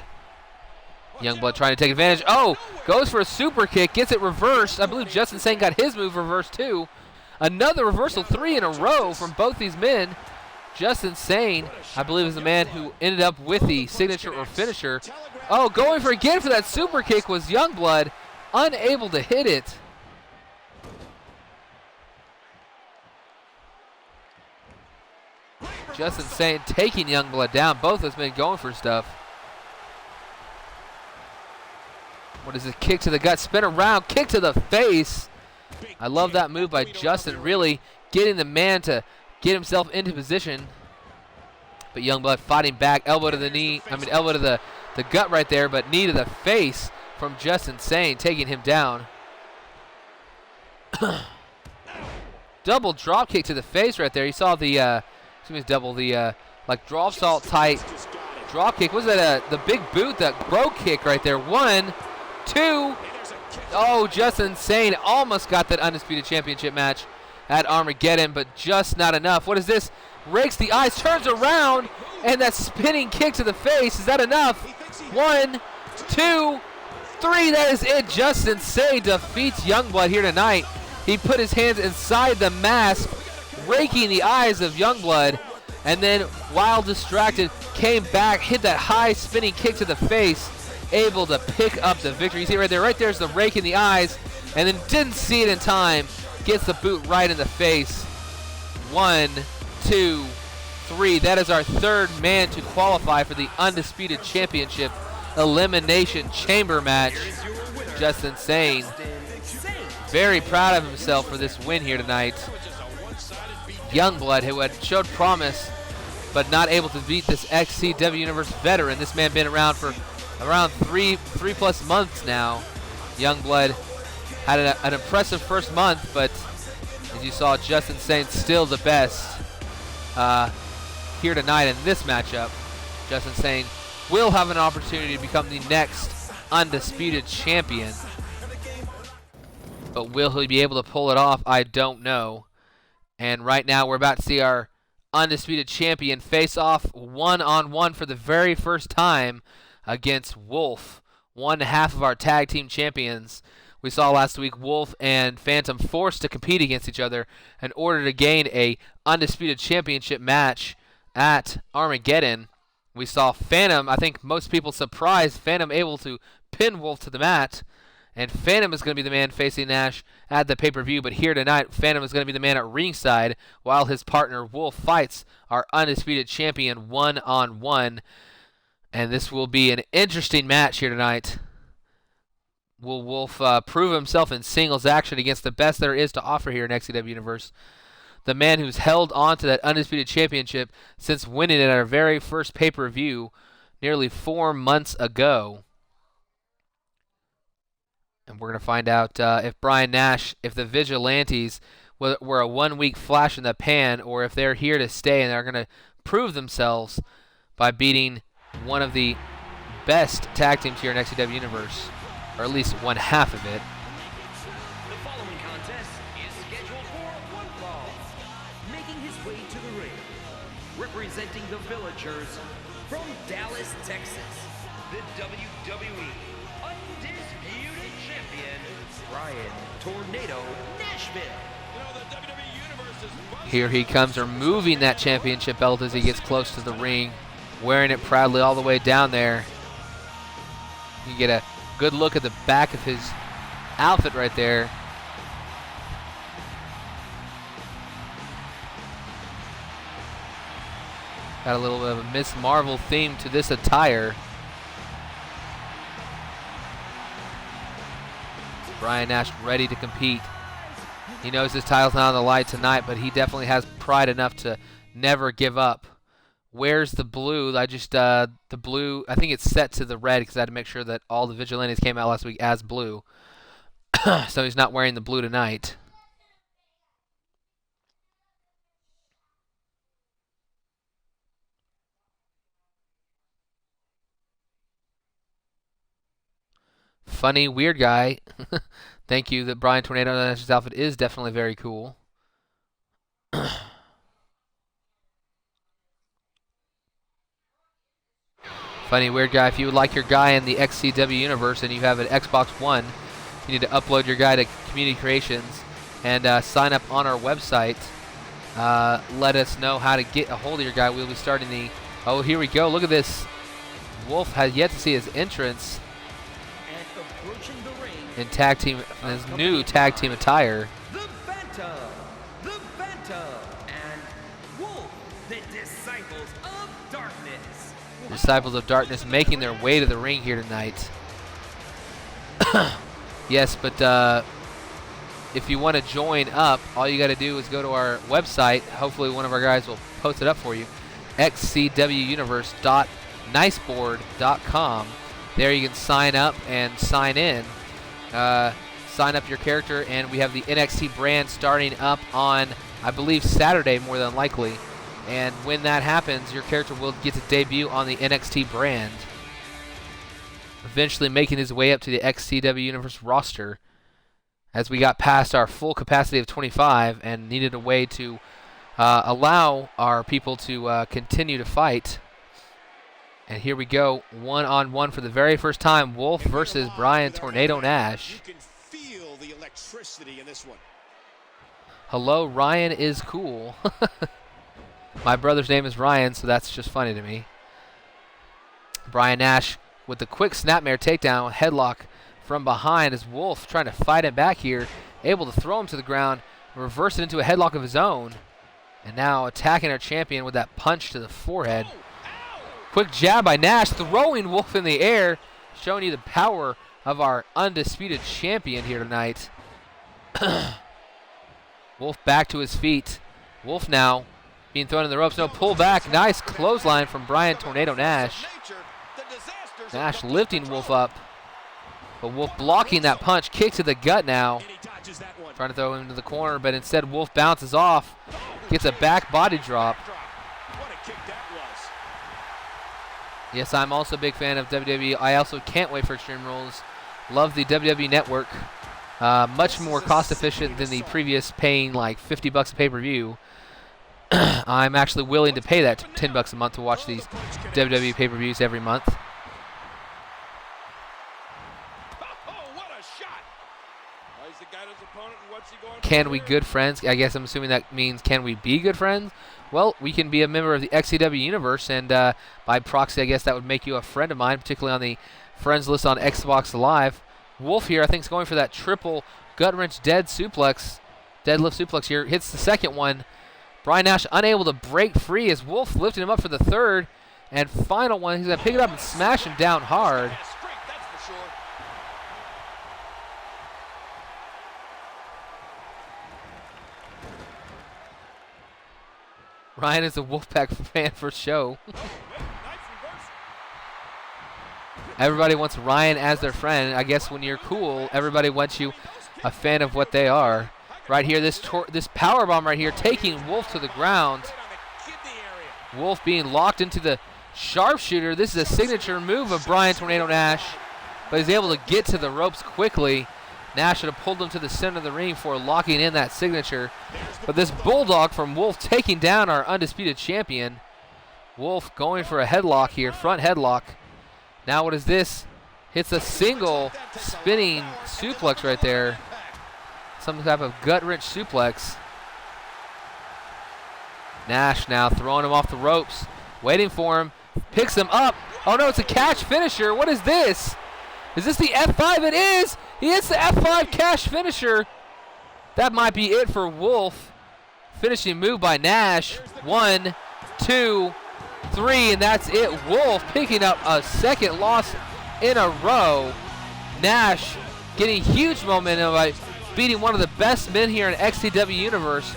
Youngblood trying to take advantage. Oh, goes for a super kick, gets it reversed. I believe Justin Sane got his move reversed too. Another reversal, 3 in a row from both these men. Justin Sane, I believe, is the man who ended up with the signature or finisher. Oh, going for again for that super kick was Youngblood, unable to hit it. Justin Sane taking Youngblood down. Both those men going for stuff. What is it? Kick to the gut, spin around, kick to the face. I love that move by Justin, really getting the man to get himself into position. But Youngblood fighting back, elbow to the knee, elbow to the gut right there, but knee to the face from Justin Sane, taking him down. Double drop kick to the face right there. You saw the, like drop salt tight drop kick. Was that the big boot, that bro kick right there? 1, 2. Oh, Justin Sane almost got that Undisputed Championship match at Armageddon, but just not enough. What is this? rakes the eyes, turns around, and that spinning kick to the face. Is that enough? 1, 2, 3. That is it. Justin Say defeats Youngblood here tonight. He put his hands inside the mask, raking the eyes of Youngblood, and then, while distracted, came back, hit that high spinning kick to the face, able to pick up the victory. You see it right there. Right there's the rake in the eyes, and then didn't see it in time. Gets the boot right in the face. 1, 2, 3. That is our third man to qualify for the Undisputed Championship Elimination Chamber match. Justin Sane, very proud of himself for this win here tonight. Youngblood, who had showed promise, but not able to beat this XCW Universe veteran. This man been around for around three plus months now. Youngblood had an impressive first month, but as you saw, Justin Sane still the best here tonight in this matchup. Justin Sane will have an opportunity to become the next Undisputed Champion. But will he be able to pull it off? I don't know. And right now we're about to see our Undisputed Champion face off one-on-one for the very first time against Wolf, one half of our tag team champions. We saw last week Wolf and Phantom forced to compete against each other in order to gain a Undisputed Championship match at Armageddon. We saw Phantom, I think most people surprised Phantom able to pin Wolf to the mat. And Phantom is going to be the man facing Nash at the pay-per-view. But here tonight, Phantom is going to be the man at ringside while his partner Wolf fights our Undisputed Champion one-on-one. And this will be an interesting match here tonight. Will Wolf prove himself in singles action against the best there is to offer here in XCW Universe? The man who's held on to that Undisputed Championship since winning it at our very first pay-per-view nearly 4 months ago. And we're going to find out if Brian Nash, if the Vigilantes were a 1 week flash in the pan, or if they're here to stay and they're going to prove themselves by beating one of the best tag teams here in XCW Universe, or at least one half of it. The following contest is scheduled for one fall. Making his way to the ring, representing the Villagers from Dallas, Texas, the WWE Undisputed Champion, Brian Tornado Nashville. Here he comes, removing that championship belt as he gets close to the ring, wearing it proudly all the way down there. You get a good look at the back of his outfit right there. Got a little bit of a Miss Marvel theme to this attire. Brian Nash ready to compete. He knows his title's not on the line tonight, but he definitely has pride enough to never give up. Where's the blue? The blue, I think it's set to the red because I had to make sure that all the Vigilantes came out last week as blue. So he's not wearing the blue tonight. Funny, weird guy. Thank you. That Brian Tornado Nash's outfit is definitely very cool. Funny, weird guy. If you would like your guy in the XCW Universe and you have an Xbox One, you need to upload your guy to Community Creations and sign up on our website. Let us know how to get a hold of your guy. We'll be starting the... Oh, here we go. Look at this. Wolf has yet to see his entrance in tag team, in his new tag team attire. The Phantom, and Wolf, the Disciples of Darkness. Disciples of Darkness making their way to the ring here tonight. Yes, but if you want to join up, all you got to do is go to our website. Hopefully one of our guys will post it up for you. xcwuniverse.niceboard.com. There you can sign up and sign in. Sign up your character, and we have the NXT brand starting up on, I believe, Saturday more than likely. And when that happens, your character will get to debut on the NXT brand, eventually making his way up to the XCW Universe roster as we got past our full capacity of 25 and needed a way to allow our people to continue to fight. And here we go, one-on-one for the very first time. Wolf versus Brian Tornado Nash. You can feel the electricity in this one. Hello, Ryan is cool. My brother's name is Ryan, so that's just funny to me. Brian Nash with the quick snapmare takedown, headlock from behind as Wolf trying to fight him back here, able to throw him to the ground, reverse it into a headlock of his own, and now attacking our champion with that punch to the forehead. Quick jab by Nash, throwing Wolf in the air, showing you the power of our undisputed champion here tonight. Wolf back to his feet. Wolf now being thrown in the ropes. No, pull back. Nice clothesline from Brian Tornado Nash. Nash lifting Wolf up. But Wolf blocking that punch. Kick to the gut now. Trying to throw him into the corner, but instead Wolf bounces off. Gets a back body drop. Yes, I'm also a big fan of WWE. I also can't wait for Extreme Rules. Love the WWE Network. Much more cost efficient than the previous paying like $50 a pay-per-view. I'm actually willing to pay that $10 a month to watch these WWE pay-per-views every month. Can we good friends? I guess I'm assuming that means can we be good friends? Well, we can be a member of the XCW Universe, and by proxy, I guess that would make you a friend of mine, particularly on the friends list on Xbox Live. Wolf here, I think, is going for that triple gut wrench deadlift suplex here. Hits the second one. Brian Nash unable to break free as Wolf lifting him up for the third and final one. He's going to pick it up and smash him down hard. Ryan is a Wolfpack fan for show. Everybody wants Ryan as their friend. I guess when you're cool, everybody wants you a fan of what they are. Right here, this powerbomb right here, taking Wolf to the ground. Wolf being locked into the sharpshooter. This is a signature move of Brian Tornado Nash, but he's able to get to the ropes quickly. Nash should have pulled him to the center of the ring for locking in that signature. But this bulldog from Wolf taking down our undisputed champion. Wolf going for a headlock here, front headlock. Now what is this? Hits a single spinning suplex right there. Some type of gut wrench suplex. Nash now throwing him off the ropes, waiting for him, picks him up. Oh no, it's a catch finisher. What is this? Is this the F5? It is. He hits the F5 cash finisher. That might be it for Wolf. Finishing move by Nash. 1, 2, 3, and that's it. Wolf picking up a second loss in a row. Nash getting huge momentum by beating one of the best men here in XCW Universe,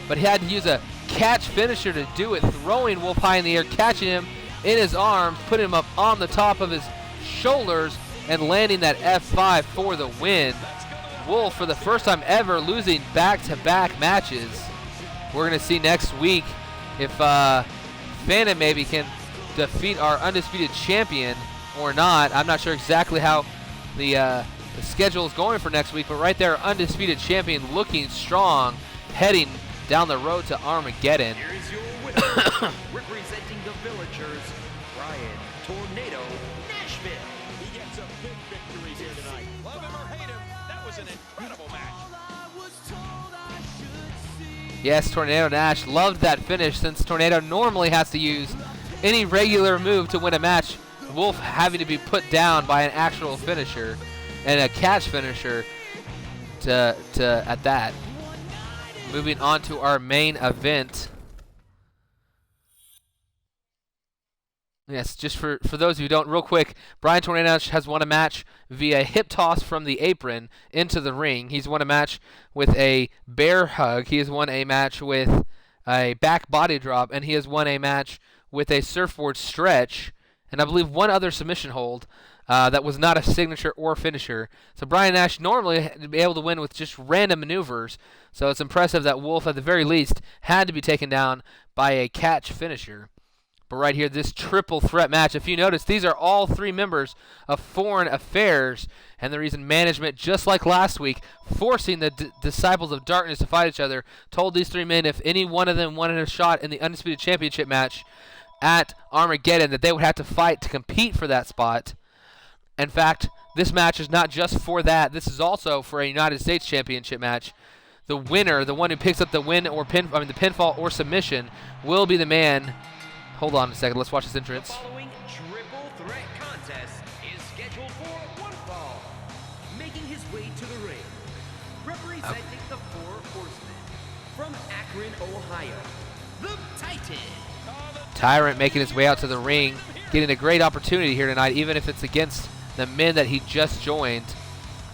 but he had to use a catch finisher to do it, throwing Wolf high in the air, catching him in his arms, putting him up on the top of his shoulders, and landing that F5 for the win. Wolf, for the first time ever, losing back-to-back matches. We're going to see next week if Phantom maybe can defeat our undisputed champion or not. I'm not sure exactly how the schedule is going for next week, but right there, undisputed champion looking strong, heading down the road to Armageddon. Here is your winner, representing the Villagers, Brian Tornado Nashville. He gets a big victory here tonight. Love him or hate him, that was an incredible match. Yes, Tornado Nash loved that finish, since Tornado normally has to use any regular move to win a match. Wolf having to be put down by an actual finisher and a catch finisher to at that. Moving on to our main event. Yes, just for those of you who don't, real quick, Brian Tornado Nash has won a match via hip toss from the apron into the ring. He's won a match with a bear hug. He has won a match with a back body drop, and he has won a match with a surfboard stretch, and I believe one other submission hold that was not a signature or finisher. So Brian Nash normally would be able to win with just random maneuvers, so it's impressive that Wolf, at the very least, had to be taken down by a catch finisher. But right here, this triple threat match, if you notice, these are all 3 members of Foreign Affairs. And the reason management, just like last week, forcing the Disciples of Darkness to fight each other, told these 3 men if any one of them wanted a shot in the Undisputed Championship match at Armageddon, that they would have to fight to compete for that spot. In fact, this match is not just for that. This is also for a United States Championship match. The winner, the one who picks up the win or the pinfall or submission, will be the man. Hold on a second. Let's watch this entrance. The following triple threat contest is scheduled for one fall. Making his way to the ring, representing the 4 Horsemen from Akron, Ohio, the Titan. Tyrant making his way out to the ring, getting a great opportunity here tonight, even if it's against the men that he just joined.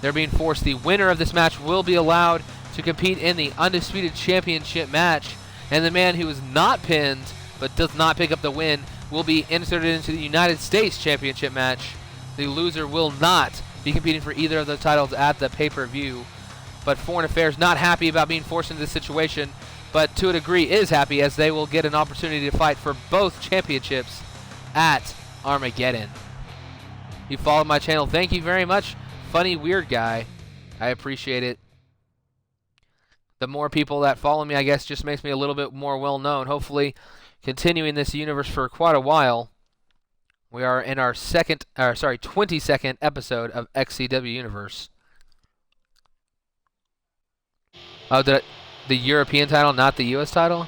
They're being forced. The winner of this match will be allowed to compete in the Undisputed Championship match, and the man who is not pinned but does not pick up the win will be inserted into the United States Championship match. The loser will not be competing for either of those titles at the pay-per-view. But Foreign Affairs not happy about being forced into this situation, but to a degree is happy, as they will get an opportunity to fight for both championships at Armageddon. You followed my channel. Thank you very much, Funny Weird Guy. I appreciate it. The more people that follow me, I guess, just makes me a little bit more well-known. Hopefully, continuing this universe for quite a while. We are in our 22nd episode of XCW Universe. Oh, the European title, not the U.S. title?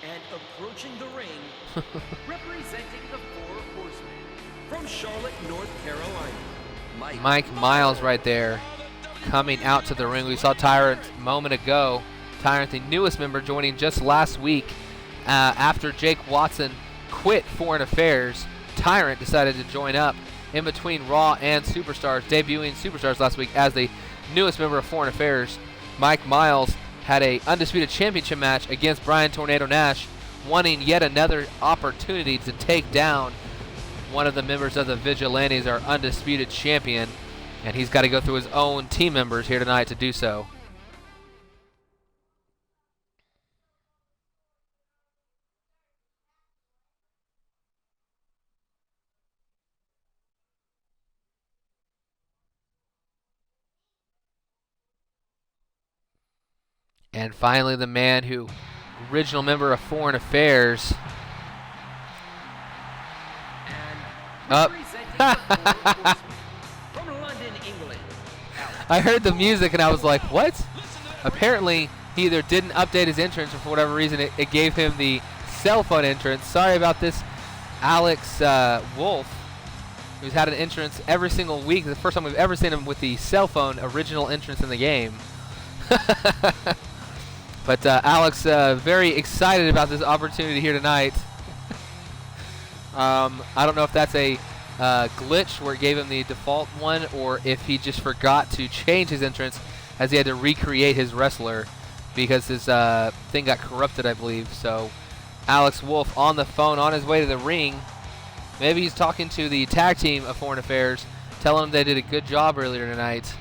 And approaching the ring, representing the 4 Horsemen from Charlotte, North Carolina, Mike Miles right there, coming out to the ring. We saw Tyrant a moment ago. Tyrant, the newest member, joining just last week after Jake Watson quit Foreign Affairs. Tyrant decided to join up in between Raw and Superstars, debuting Superstars last week as the newest member of Foreign Affairs. Mike Miles had a Undisputed Championship match against Brian Tornado Nash, wanting yet another opportunity to take down one of the members of the Vigilantes, our Undisputed Champion, and he's got to go through his own team members here tonight to do so. And finally, the man who, original member of Foreign Affairs. Up. from London, England. I heard the music and I was like, what? Apparently, he either didn't update his entrance or for whatever reason it gave him the cell phone entrance. Sorry about this, Alex Wolf, who's had an entrance every single week. The first time we've ever seen him with the cell phone original entrance in the game. But Alex, very excited about this opportunity here tonight. I don't know if that's a glitch where it gave him the default one, or if he just forgot to change his entrance as he had to recreate his wrestler because his thing got corrupted, I believe. So Alex Wolf on the phone on his way to the ring. Maybe he's talking to the tag team of Foreign Affairs, telling them they did a good job earlier tonight.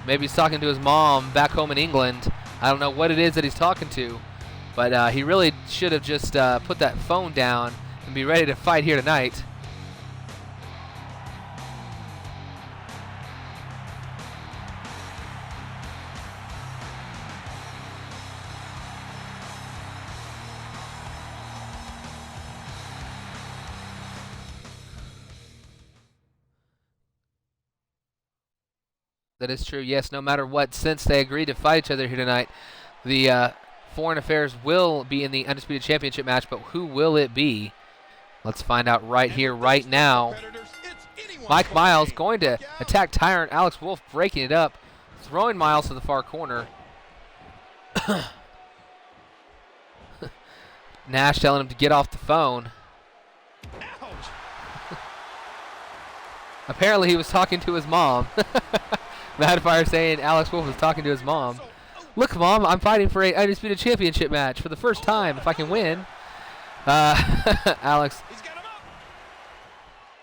Maybe he's talking to his mom back home in England. I don't know what it is that he's talking to, but he really should have just put that phone down and be ready to fight here tonight. That is true. Yes, no matter what, since they agreed to fight each other here tonight, the Foreign Affairs will be in the Undisputed Championship match, but who will it be? Let's find out right here, right now. Mike Miles going to attack Tyrant. Alex Wolf breaking it up, throwing Miles to the far corner. Nash telling him to get off the phone. Apparently he was talking to his mom. Madfire saying Alex Wolf was talking to his mom. Look, Mom, I'm fighting for a Undisputed Championship match for the first time. If I can win. Alex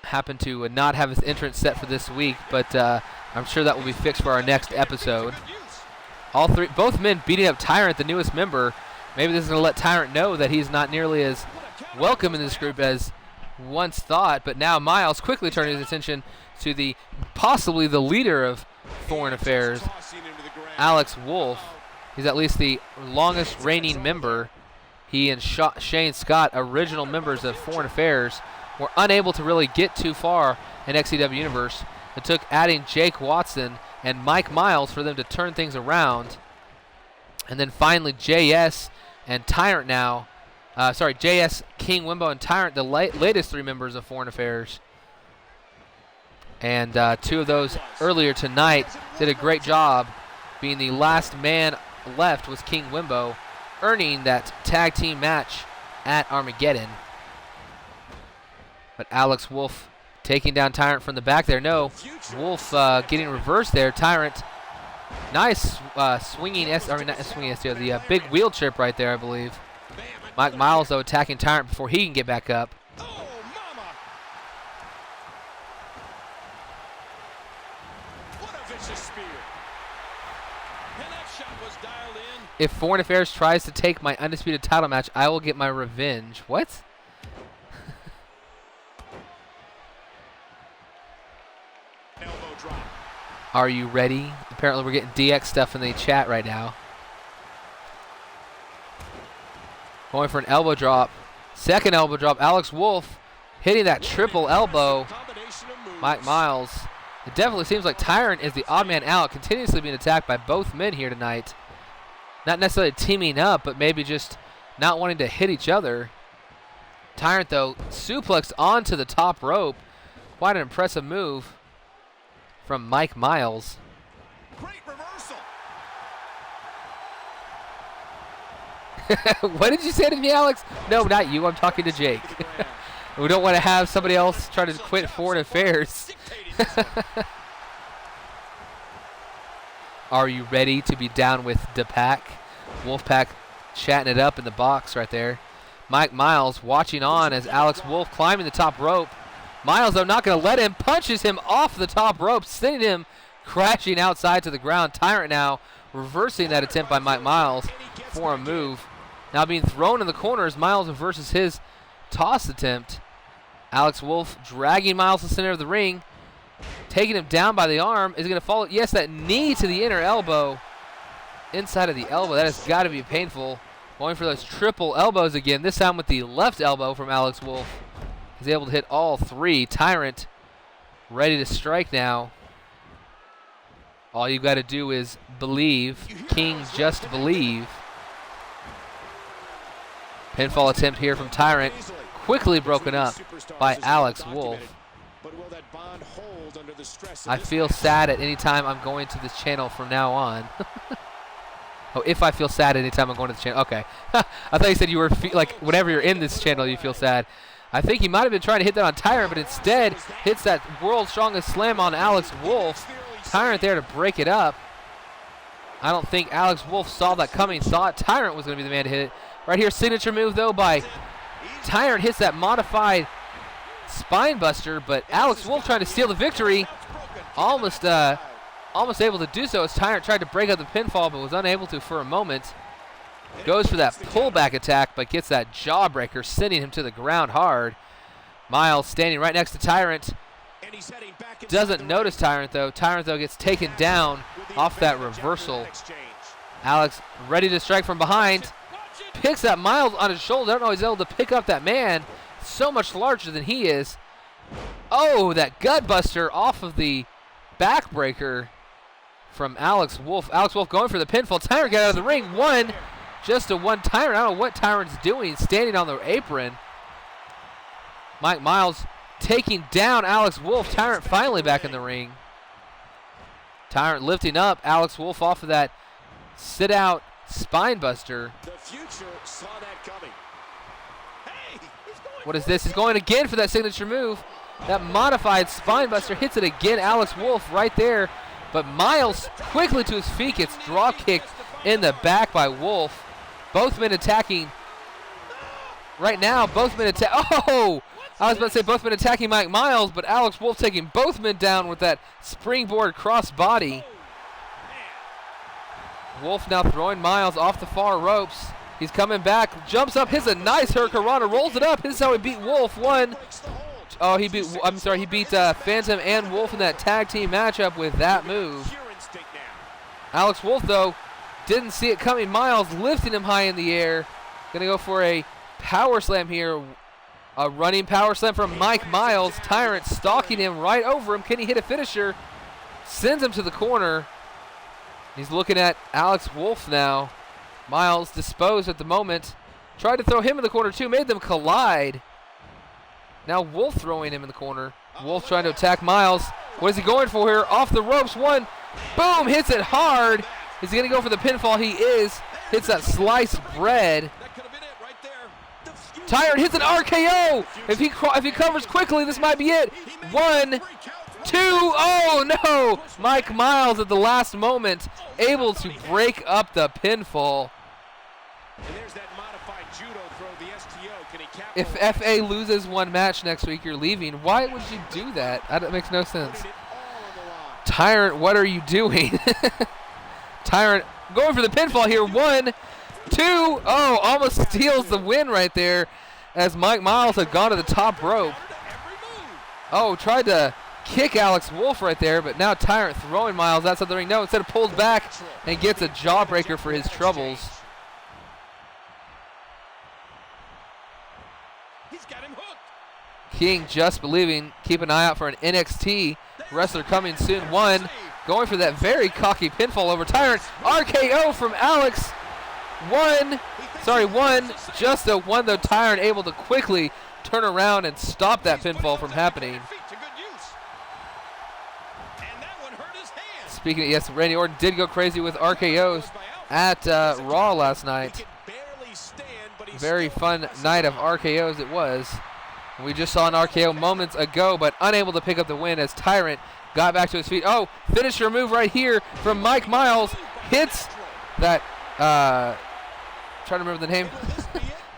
happened to not have his entrance set for this week, but I'm sure that will be fixed for our next episode. Both men beating up Tyrant, the newest member. Maybe this is going to let Tyrant know that he's not nearly as welcome in this group as once thought, but now Miles quickly turning his attention to the possibly the leader of Foreign Affairs, Alex Wolf. He's at least the longest reigning member. He and Shane Scott, original members of Foreign Affairs, were unable to really get too far in XCW Universe. It took adding Jake Watson and Mike Miles for them to turn things around. And then finally JS and Tyrant now. JS, King Wimbo, and Tyrant, the latest 3 members of Foreign Affairs. And 2 of those earlier tonight did a great job. Being the last man left was King Wimbo, earning that tag team match at Armageddon. But Alex Wolf taking down Tyrant from the back there. No, Wolf getting reversed there. Tyrant, nice swinging the big wheel chip right there, I believe. Mike Miles, though, attacking Tyrant before he can get back up. Oh, mama! What a vicious spear. And that shot was dialed in. If Foreign Affairs tries to take my undisputed title match, I will get my revenge. What? Elbow drop. Are you ready? Apparently we're getting DX stuff in the chat right now. Going for an elbow drop. Second elbow drop. Alex Wolf hitting that triple elbow. Mike Miles. It definitely seems like Tyrant is the odd man out, continuously being attacked by both men here tonight. Not necessarily teaming up, but maybe just not wanting to hit each other. Tyrant, though, suplexed onto the top rope. Quite an impressive move from Mike Miles. Great reversal. What did you say to me, Alex? No, not you. I'm talking to Jake. We don't want to have somebody else try to quit Foreign Affairs. Are you ready to be down with the pack? Wolfpack chatting it up in the box right there. Mike Miles watching on as Alex Wolf climbing the top rope. Miles, though, not going to let him. Punches him off the top rope, sending him crashing outside to the ground. Tyrant now reversing that attempt by Mike Miles for a move. Now being thrown in the corner as Miles reverses his toss attempt. Alex Wolf dragging Miles to the center of the ring, taking him down by the arm. Is he going to follow? Yes, that knee to the inner elbow. Inside of the elbow. That has got to be painful. Going for those triple elbows again, this time with the left elbow from Alex Wolf. He's able to hit all 3. Tyrant ready to strike now. All you got to do is believe. King, just believe. Pinfall attempt here from Tyrant. Quickly broken up by Alex Wolf. I feel sad at any time I'm going to this channel from now on. Oh, if I feel sad at any time I'm going to the channel. Okay. I thought you said you were like whenever you're in this channel you feel sad. I think he might have been trying to hit that on Tyrant, but instead hits that world's strongest slam on Alex Wolf. Tyrant there to break it up. I don't think Alex Wolf saw that coming. Thought Tyrant was going to be the man to hit it. Right here, signature move, though, by Tyrant. Hits that modified spine buster, but Alex Wolf trying to steal the victory. Almost able to do so as Tyrant tried to break up the pinfall, but was unable to for a moment. Goes for that pullback attack, but gets that jawbreaker, sending him to the ground hard. Miles standing right next to Tyrant. Doesn't notice Tyrant, though. Tyrant, though, gets taken down off that reversal. Alex ready to strike from behind. Picks that Miles on his shoulder. I don't know he's able to pick up that man. So much larger than he is. Oh, that gut buster off of the backbreaker from Alex Wolf. Alex Wolf going for the pinfall. Tyrant got out of the ring. Just a one Tyrant. I don't know what Tyrant's doing. Standing on the apron. Mike Miles taking down Alex Wolf. Tyrant finally back in the ring. Tyrant lifting up Alex Wolf off of that sit-out spine buster. The future saw that coming. Hey, he's going. What is this? He's going again for that signature move. That modified spine buster hits it again. Alex Wolf right there. But Miles quickly to his feet, gets draw kicked in the back by Wolf. Both men attacking. Right now, both men attack. Oh! I was about to say both men attacking Mike Miles, but Alex Wolf taking both men down with that springboard cross body. Wolf now throwing Miles off the far ropes. He's coming back, jumps up, hits a nice hurricanrana, rolls it up. This is how he beat Wolf. Oh, he beat Phantom and Wolf in that tag team matchup with that move. Alex Wolf, though, didn't see it coming. Miles lifting him high in the air. Gonna go for a power slam here. A running power slam from Mike Miles. Tyrant stalking him right over him. Can he hit a finisher? Sends him to the corner. He's looking at Alex Wolf now. Miles disposed at the moment. Tried to throw him in the corner too. Made them collide. Now Wolf throwing him in the corner. Wolf trying to attack Miles. What is he going for here? Off the ropes. One. Boom. Hits it hard. Is he going to go for the pinfall? He is. Hits that sliced bread. Tyrant hits an RKO. If he covers quickly, this might be it. 1, 2. Oh, no. Mike Miles at the last moment able to break up the pinfall. If FA loses one match next week, you're leaving. Why would you do that? That makes no sense. Tyrant, what are you doing? Tyrant going for the pinfall here. 1, 2. Oh, almost steals the win right there as Mike Miles had gone to the top rope. Oh, tried to kick Alex Wolf right there, but now Tyrant throwing Miles outside the ring. No, instead of pulls back and gets a jawbreaker for his troubles. King just believing. Keep an eye out for an NXT wrestler coming soon. 1, going for that very cocky pinfall over Tyrant. RKO from Alex. 1, just a 1 though. Tyrant able to quickly turn around and stop that pinfall from happening. Speaking of, yes, Randy Orton did go crazy with RKOs at Raw last night. Very fun night of RKOs it was. We just saw an RKO moments ago, but unable to pick up the win as Tyrant got back to his feet. Oh, finisher move right here from Mike Miles. Hits that, trying to remember the name,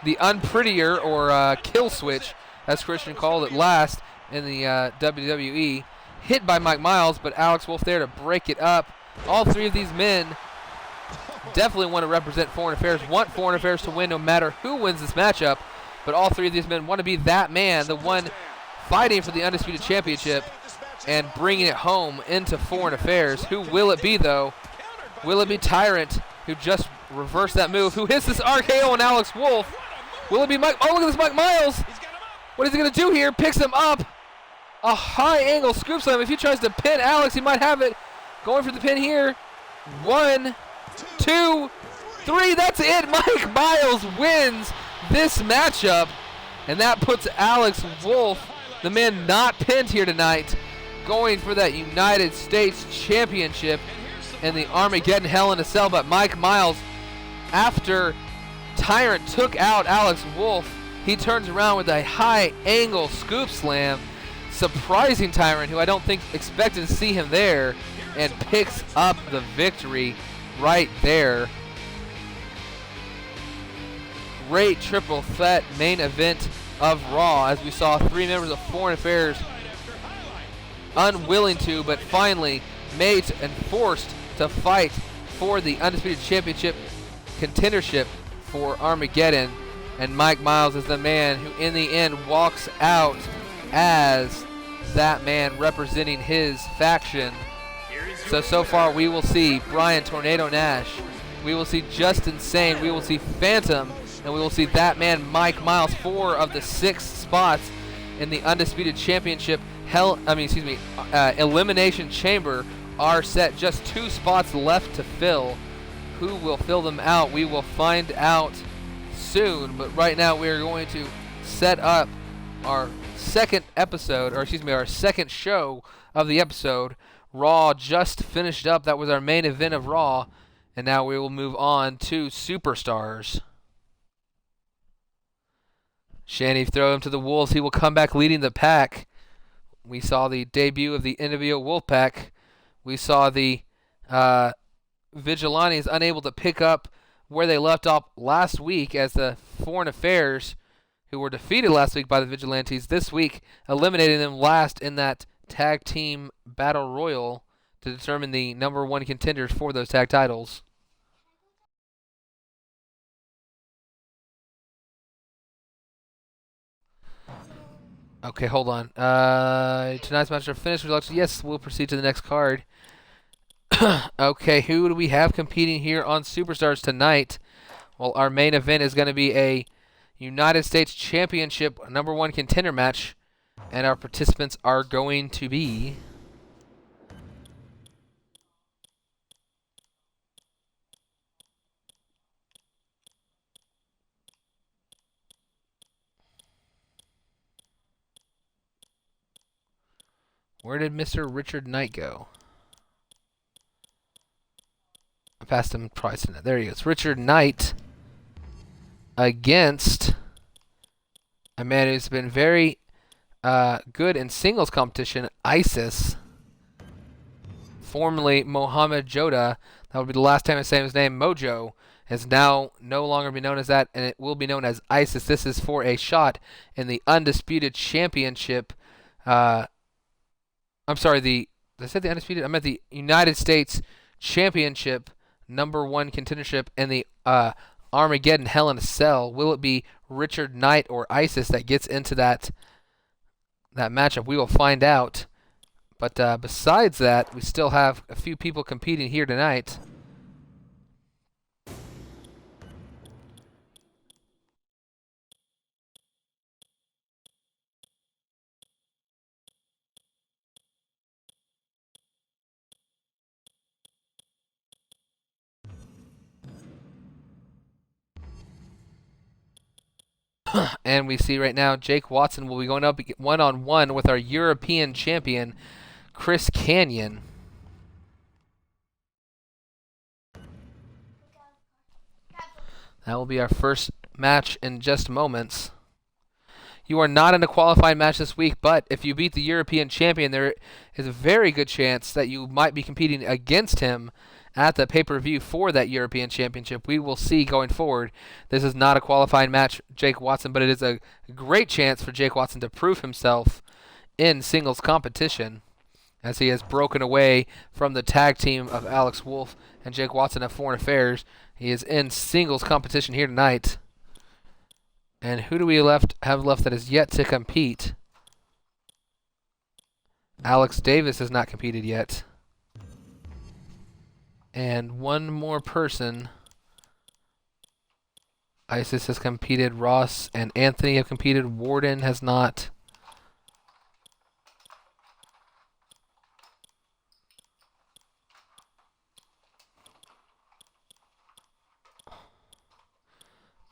the unprettier or kill switch, as Christian called it last in the WWE. Hit by Mike Miles, but Alex Wolf there to break it up. All three of these men definitely want to represent Foreign Affairs, want Foreign Affairs to win no matter who wins this matchup. But all three of these men want to be that man, the one fighting for the Undisputed Championship and bringing it home into Foreign Affairs. Who will it be, though? Will it be Tyrant, who just reversed that move, who hits this RKO on Alex Wolf? Will it be Mike? Oh, look at this Mike Miles. What is he going to do here? Picks him up. A high-angle scoop slam. If he tries to pin Alex, he might have it. Going for the pin here. 1, 2, 3. That's it. Mike Miles wins this matchup, and that puts Alex Wolf, the man not pinned here tonight, going for that United States Championship in the Armageddon Hell in a Cell. But Mike Miles, after Tyrant took out Alex Wolf, he turns around with a high angle scoop slam, surprising Tyrant, who I don't think expected to see him there, and picks up the victory right there. Great triple threat main event of Raw, as we saw three members of Foreign Affairs unwilling to, but finally made and forced to fight for the Undisputed Championship contendership for Armageddon. And Mike Miles is the man who in the end walks out as that man representing his faction. So far we will see Brian Tornado Nash, we will see Justin Sane, we will see Phantom, and we will see that man Mike Miles. 4 of the 6 spots in the Undisputed Championship Elimination Chamber are set. Just 2 spots left to fill. Who will fill them out? We will find out soon. But right now we are going to set up our second episode, or excuse me, our second show of the episode. Raw just finished up. That was our main event of Raw. And now we will move on to Superstars. Shanny throw him to the Wolves. He will come back leading the pack. We saw the debut of the NWO Wolfpack. We saw the Vigilantes unable to pick up where they left off last week, as the Foreign Affairs, who were defeated last week by the Vigilantes, this week eliminating them last in that tag team battle royal to determine the #1 contenders for those tag titles. Okay, hold on. Tonight's match are finished. Yes, we'll proceed to the next card. Okay, who do we have competing here on Superstars tonight? Well, our main event is going to be a United States Championship #1 contender match, and our participants are going to be... Where did Mr. Richard Knight go? I passed him twice. There he is. Richard Knight against a man who's been very good in singles competition, ISIS, formerly Mohammed Joda. That would be the last time I say his name. Mojo has now no longer be known as that, and it will be known as ISIS. This is for a shot in the Undisputed Championship. I'm sorry, did I say the Undisputed? I meant the United States Championship #1 contendership in the Armageddon Hell in a Cell. Will it be Richard Knight or ISIS that gets into that matchup? We will find out. But besides that, we still have a few people competing here tonight. And we see right now Jake Watson will be going up one-on-one with our European champion, Chris Kanyon. That will be our first match in just moments. You are not in a qualifying match this week, but if you beat the European champion, there is a very good chance that you might be competing against him at the pay-per-view for that European Championship. We will see going forward. This is not a qualifying match, Jake Watson, but it is a great chance for Jake Watson to prove himself in singles competition, as he has broken away from the tag team of Alex Wolf and Jake Watson of Foreign Affairs. He is in singles competition here tonight. And who do we have left that is yet to compete? Alex Davis has not competed yet. And one more person. ISIS has competed. Ross and Anthony have competed. Warden has not. I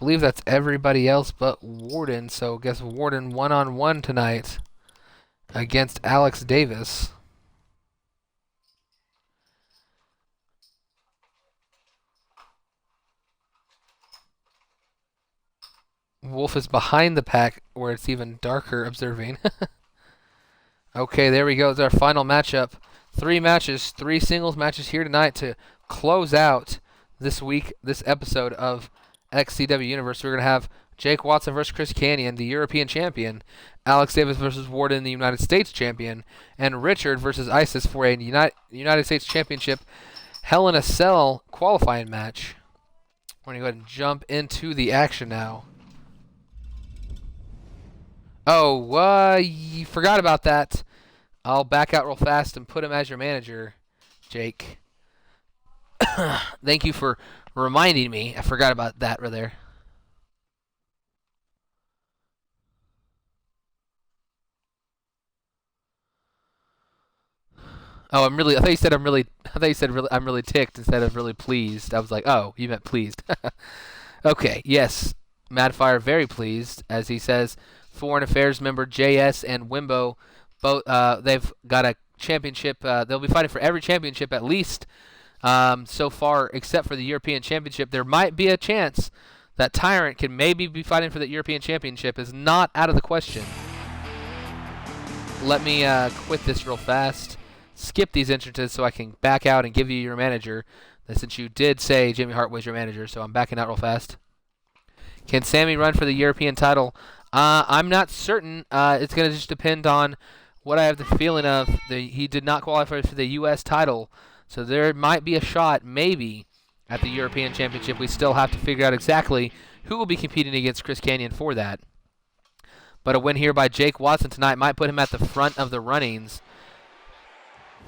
believe that's everybody else but Warden. So I guess Warden one-on-one tonight against Alex Davis. Wolf is behind the pack where it's even darker observing. Okay, there we go. It's our final matchup. 3 matches, 3 singles matches here tonight to close out this episode of XCW Universe. We're going to have Jake Watson versus Chris Kanyon, the European champion, Alex Davis versus Warden, the United States champion, and Richard versus ISIS for a United States Championship Hell in a Cell qualifying match. We're going to go ahead and jump into the action now. Oh, you forgot about that. I'll back out real fast and put him as your manager, Jake. Thank you for reminding me. I forgot about that right there. Oh, I thought you said I'm really ticked instead of really pleased. I was like, oh, you meant pleased. Okay, yes. Madfire very pleased, as he says. Foreign Affairs member JS and Wimbo, both they've got a championship. They'll be fighting for every championship at least so far, except for the European Championship. There might be a chance that Tyrant can maybe be fighting for the European Championship. Is not out of the question. Let me quit this real fast. Skip these entrances so I can back out and give you your manager. Since you did say Jimmy Hart was your manager, so I'm backing out real fast. Can Sammy run for the European title? I'm not certain. It's going to just depend on what I have the feeling of. He did not qualify for the U.S. title, so there might be a shot, maybe, at the European Championship. We still have to figure out exactly who will be competing against Chris Kanyon for that. But a win here by Jake Watson tonight might put him at the front of the runnings.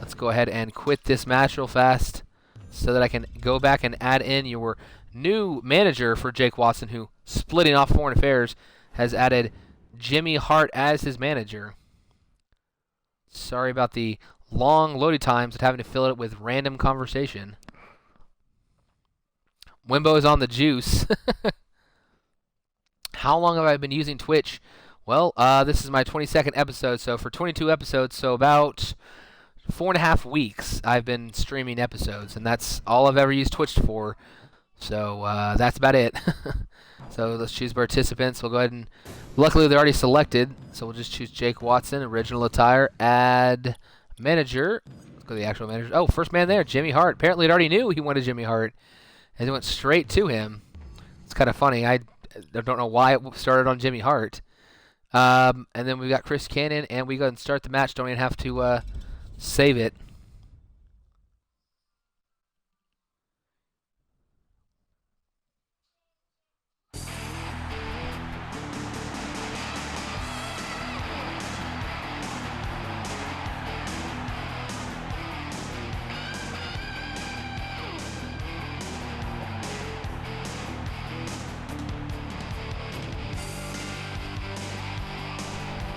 Let's go ahead and quit this match real fast so that I can go back and add in your new manager for Jake Watson, who, splitting off Foreign Affairs, has added Jimmy Hart as his manager. Sorry about the long loading times and having to fill it with random conversation. Wimbo is on the juice. How long have I been using Twitch? Well, this is my 22nd episode, so for 22 episodes, so about 4.5 weeks, I've been streaming episodes, and that's all I've ever used Twitch for. So that's about it. So let's choose participants. We'll go ahead and, luckily they're already selected, so we'll just choose Jake Watson, original attire, add manager. Let's go to the actual manager. Oh, first man there, Jimmy Hart. Apparently it already knew he wanted Jimmy Hart, and it went straight to him. It's kind of funny. I don't know why it started on Jimmy Hart. And then we've got Chris Canyon, and we go and start the match. Don't even have to save it.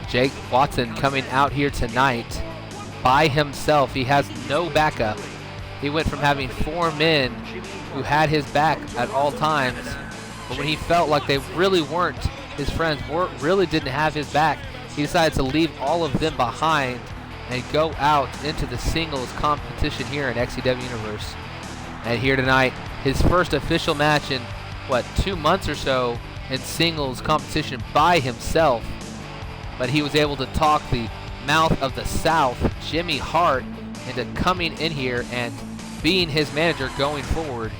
Jake Watson coming out here tonight by himself. He has no backup. He went from having 4 men who had his back at all times, but when he felt like they really weren't, his friends really didn't have his back, he decided to leave all of them behind and go out into the singles competition here in XCW Universe. And here tonight, his first official match in, 2 months or so in singles competition by himself. But he was able to talk the mouth of the South, Jimmy Hart, into coming in here and being his manager going forward.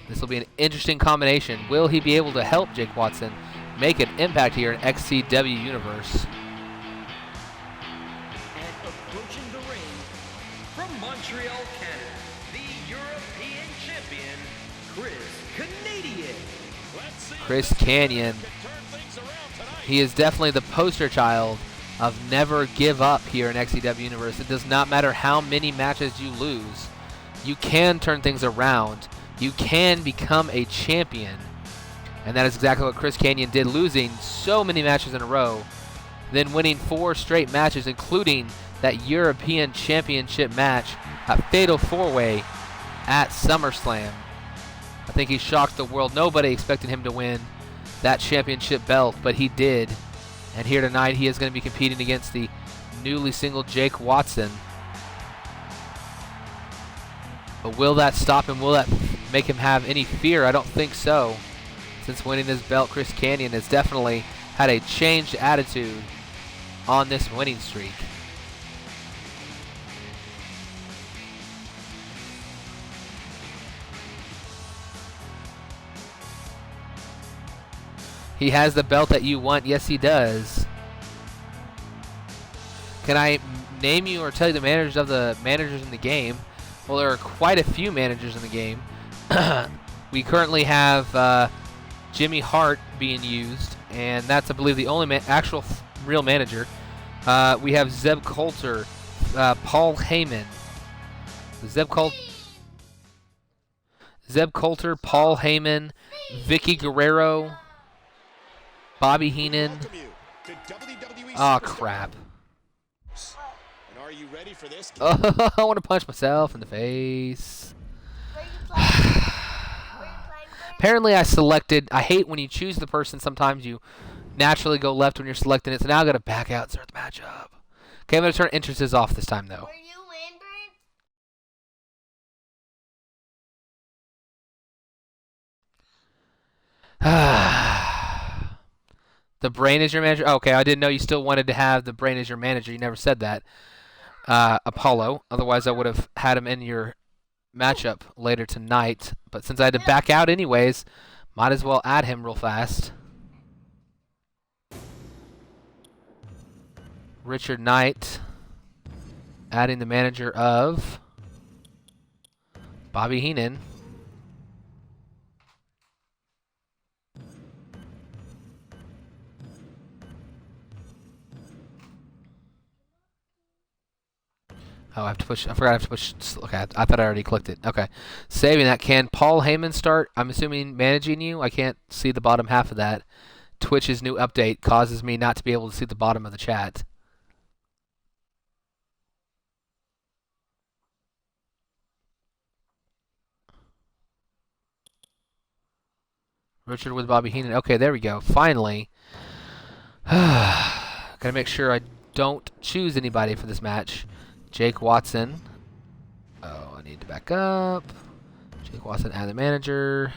This will be an interesting combination. Will he be able to help Jake Watson make an impact here in XCW Universe? And approaching the ring from Montreal, Canada, the European champion, Chris Canyon. He is definitely the poster child of never give up here in XCW Universe. It does not matter how many matches you lose. You can turn things around. You can become a champion. And that is exactly what Chris Canyon did, losing so many matches in a row, then winning 4 straight matches, including that European Championship match, a Fatal 4-Way at SummerSlam. I think he shocked the world. Nobody expected him to win that championship belt, but he did. And here tonight, he is going to be competing against the newly single Jake Watson. But will that stop him? Will that make him have any fear? I don't think so. Since winning this belt, Chris Canyon has definitely had a changed attitude on this winning streak. He has the belt that you want. Yes, he does. Can I name you or tell you the managers of the managers in the game? Well, there are quite a few managers in the game. We currently have Jimmy Hart being used, and that's, I believe, the only actual real manager. We have Zeb Coulter, Paul Heyman, Zeb Coulter, Paul Heyman, Vicky Guerrero, Bobby Heenan. Oh, crap. And are you ready for this? Oh, I want to punch myself in the face. Apparently I selected, I hate when you choose the person, sometimes you naturally go left when you're selecting it, so now I've got to back out and start the matchup. Okay, I'm going to turn entrances off this time, though. Were you Lindgren? The Brain is your manager? Okay, I didn't know you still wanted to have the Brain as your manager. You never said that. Apollo. Otherwise, I would have had him in your matchup later tonight. But since I had to back out anyways, might as well add him real fast. Richard Knight. Adding the manager of Bobby Heenan. Oh, I have to push. I forgot I have to push. Okay, I thought I already clicked it. Okay. Saving that. Can Paul Heyman start? I'm assuming managing you. I can't see the bottom half of that. Twitch's new update causes me not to be able to see the bottom of the chat. Richard with Bobby Heenan. Okay, there we go. Finally. Gotta make sure I don't choose anybody for this match. Jake Watson. Oh, I need to back up. Jake Watson, add the manager.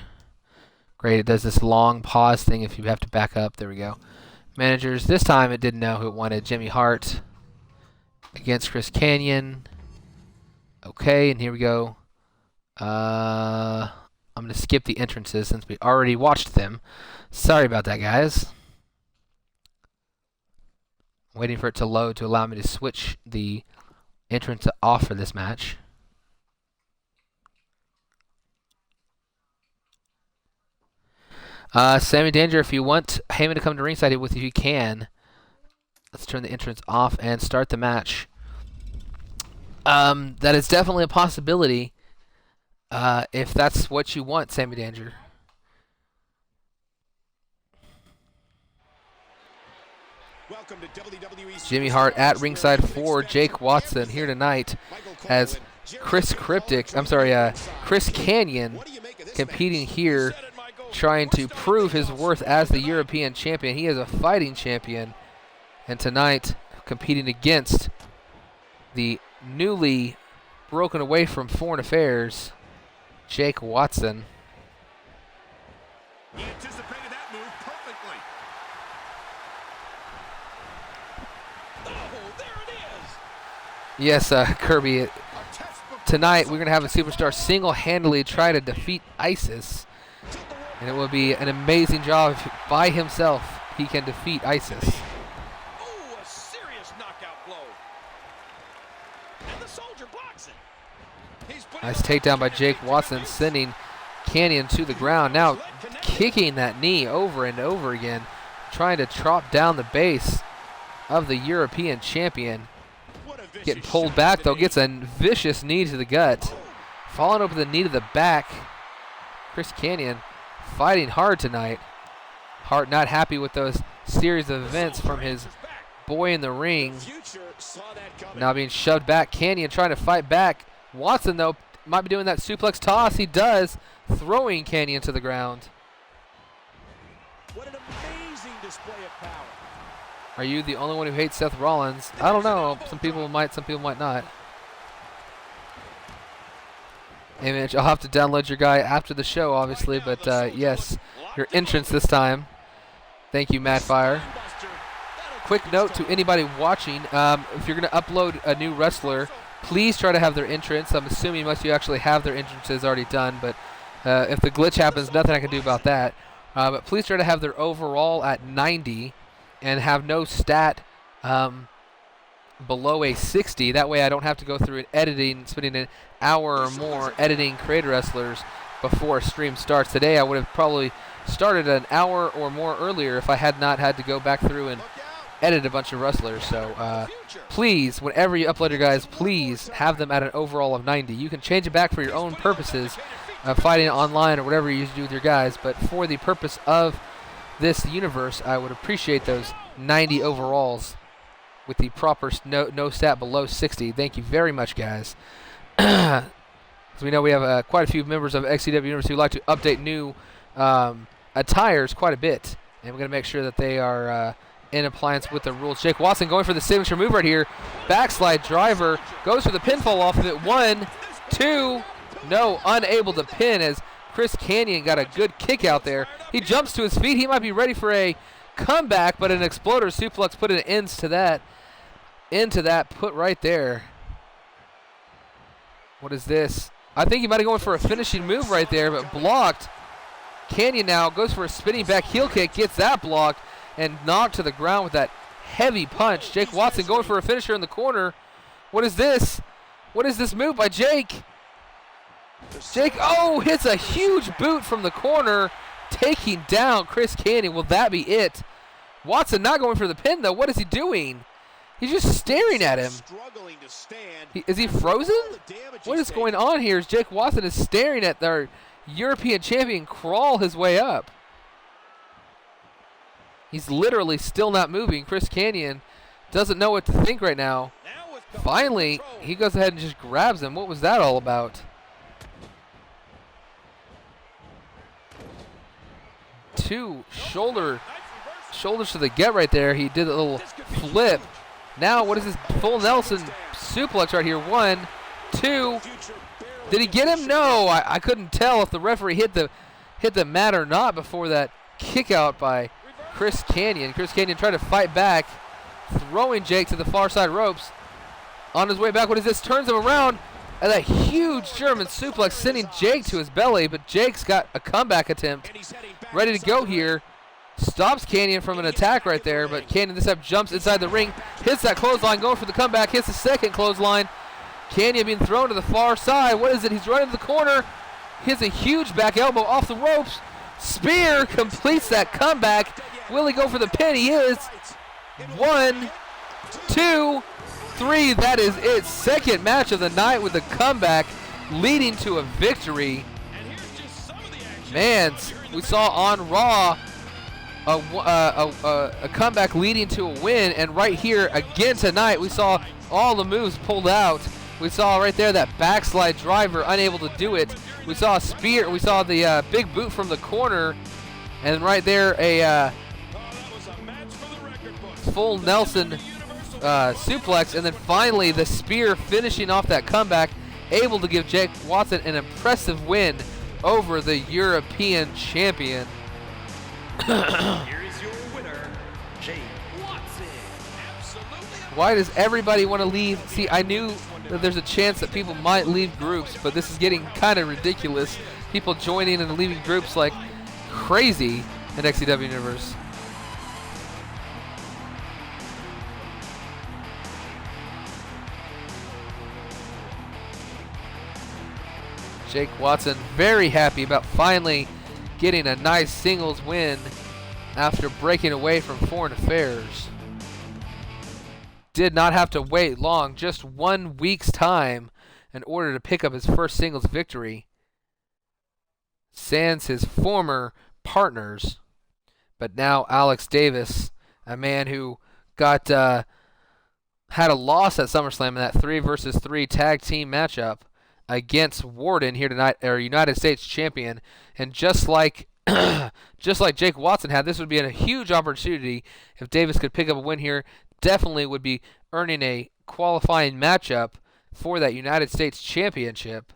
Great, it does this long pause thing if you have to back up. There we go. Managers. This time it didn't know who it wanted. Jimmy Hart against Chris Kanyon. Okay, and here we go. I'm going to skip the entrances since we already watched them. Sorry about that, guys. I'm waiting for it to load to allow me to switch the entrance off for this match. Sammy Danger, if you want Heyman to come to ringside with you, you can. Let's turn the entrance off and start the match. That is definitely a possibility. If that's what you want, Sammy Danger. Welcome to WWE's Jimmy Hart at ringside for Jake Watson here tonight as Chris Kanyon competing here, trying to prove his worth as the European champion. He is a fighting champion, and tonight competing against the newly broken away from foreign affairs, Jake Watson. He anticipated that move perfectly. Oh, there it is. Yes, Kirby. Tonight we're going to have a superstar single-handedly try to defeat ISIS. And it will be an amazing job if by himself he can defeat ISIS. Oh, a serious knockout blow. And the soldier blocks it. Nice takedown by Jake Watson, sending Kanyon to the ground. Now kicking that knee over and over again, trying to chop down the base of the European champion. Getting pulled back, though, gets a vicious knee to the gut. Following up with a knee to the back. Chris Kanyon fighting hard tonight. Hart not happy with those series of events from his boy in the ring. Now being shoved back. Kanyon trying to fight back. Watson, though, might be doing that suplex toss. He does, throwing Kanyon to the ground. What an amazing display of power. Are you the only one who hates Seth Rollins? I don't know. Some people might not. Hey, Mitch, I'll have to download your guy after the show, obviously, but yes, your entrance this time. Thank you, Madfire. Quick note to anybody watching, if you're going to upload a new wrestler, please try to have their entrance. I'm assuming most of you actually have their entrances already done, but if the glitch happens, nothing I can do about that. But please try to have their overall at 90 and have no stat below a 60. That way I don't have to go through and editing, spending an hour or more editing Creator Wrestlers before a stream starts. Today I would have probably started an hour or more earlier if I had not had to go back through and edit a bunch of wrestlers. So please, whenever you upload your guys, please have them at an overall of 90. You can change it back for your own purposes, fighting online or whatever you do with your guys, but for the purpose of this universe, I would appreciate those 90 overalls with the proper no stat below 60. Thank you very much, guys. As we know, we have quite a few members of XCW Universe who like to update new attires quite a bit, and we're going to make sure that they are in appliance with the rules. Jake Watson going for the signature move right here. Backslide driver, goes for the pinfall off of it. 1, 2, no, unable to pin as Chris Kanyon got a good kick out there. He jumps to his feet. He might be ready for a comeback, but an exploder suplex put an end to that. Into that put right there. What is this? I think he might have gone for a finishing move right there, but blocked. Kanyon now goes for a spinning back heel kick, gets that blocked, and knocked to the ground with that heavy punch. Jake Watson going for a finisher in the corner. What is this? What is this move by Jake? Jake, oh, hits a huge boot from the corner, taking down Chris Kanyon. Will that be it? Watson not going for the pin, though. What is he doing? He's just staring at him. Struggling to stand. Is he frozen? All the damage What he's is going on here? Is Jake Watson is staring at their European champion crawl his way up. He's literally still not moving. Chris Kanyon doesn't know what to think right now. Now with complete Finally, control. he goes ahead and just grabs him. What was that all about? Two shoulders to the gut right there. He did a little flip. Now, what is this full Nelson suplex right here? 1, 2. Did he get him? No, I couldn't tell if the referee hit the mat or not before that kick out by Chris Kanyon. Chris Kanyon tried to fight back, throwing Jake to the far side ropes. On his way back, what is this? Turns him around, and that huge German suplex sending Jake to his belly, but Jake's got a comeback attempt ready to go here. Stops Kanyon from an attack right there, but Kanyon this time jumps inside the ring, hits that clothesline, going for the comeback, hits the second clothesline. Kanyon being thrown to the far side. What is it? He's running to the corner. Hits a huge back elbow off the ropes. Spear completes that comeback. Will he go for the pin? He is. 1, 2, 3. That is it. Second match of the night with the comeback leading to a victory. Man, we saw on Raw a comeback leading to a win, and right here again tonight we saw all the moves pulled out. We saw right there that backslide driver unable to do it. We saw a spear. We saw the big boot from the corner, and right there a full Nelson suplex, and then finally the spear finishing off that comeback, able to give Jake Watson an impressive win over the European champion. Here is your winner, Jake Watson. Why does everybody want to leave? See, I knew that there's a chance that people might leave groups, but this is getting kind of ridiculous. People joining and leaving groups like crazy in XCW Universe. Jake Watson very happy about finally getting a nice singles win after breaking away from foreign affairs. Did not have to wait long, just 1 week's time in order to pick up his first singles victory. Sans his former partners, but now Alex Davis, a man who got had a loss at SummerSlam in that 3 versus 3 tag team matchup against Warden here tonight, our United States champion, and just like Jake Watson had, this would be a huge opportunity if Davis could pick up a win here. Definitely would be earning a qualifying matchup for that United States championship.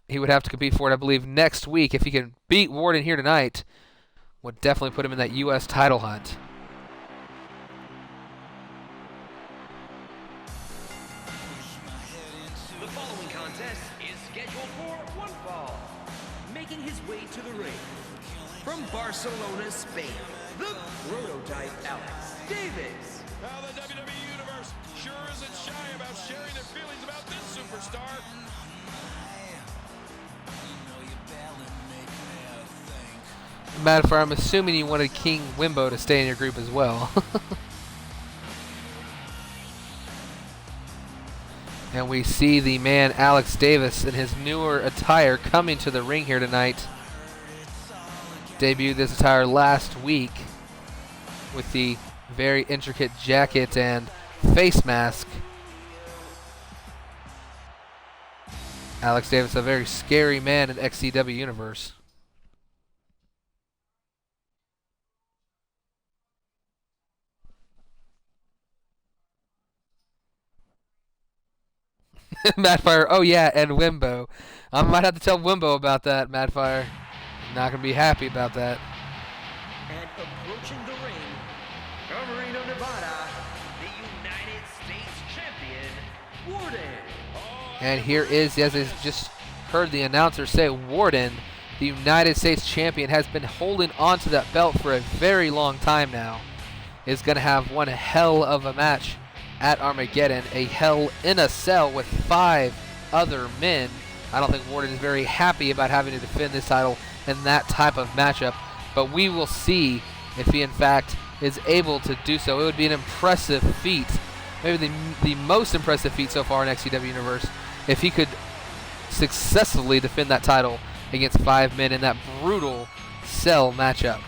He would have to compete for it, I believe, next week. If he can beat Warden here tonight, would definitely put him in that U.S. title hunt. The following contest is scheduled for one fall. Making his way to the ring from Barcelona, Spain, the prototype Alex Davis. Now the WWE Universe sure isn't shy about sharing their feelings about this superstar. Matt Farr, I'm assuming you wanted King Wimbo to stay in your group as well. And we see the man Alex Davis in his newer attire coming to the ring here tonight. Debuted this attire last week with the very intricate jacket and face mask. Alex Davis, a very scary man in XCW Universe. Matt Fire, oh yeah, and Wimbo. I might have to tell Wimbo about that, Matt Fire. Not going to be happy about that. And approaching the ring, from Reno, Nevada, the United States champion, Warden. And here is, as I just heard the announcer say, Warden, the United States champion, has been holding on to that belt for a very long time now. Is going to have one hell of a match at Armageddon, a Hell in a Cell with 5 other men. I don't think Warden is very happy about having to defend this title in that type of matchup, but we will see if he in fact is able to do so. It would be an impressive feat, maybe the most impressive feat so far in XCW Universe, if he could successfully defend that title against 5 men in that brutal cell matchup.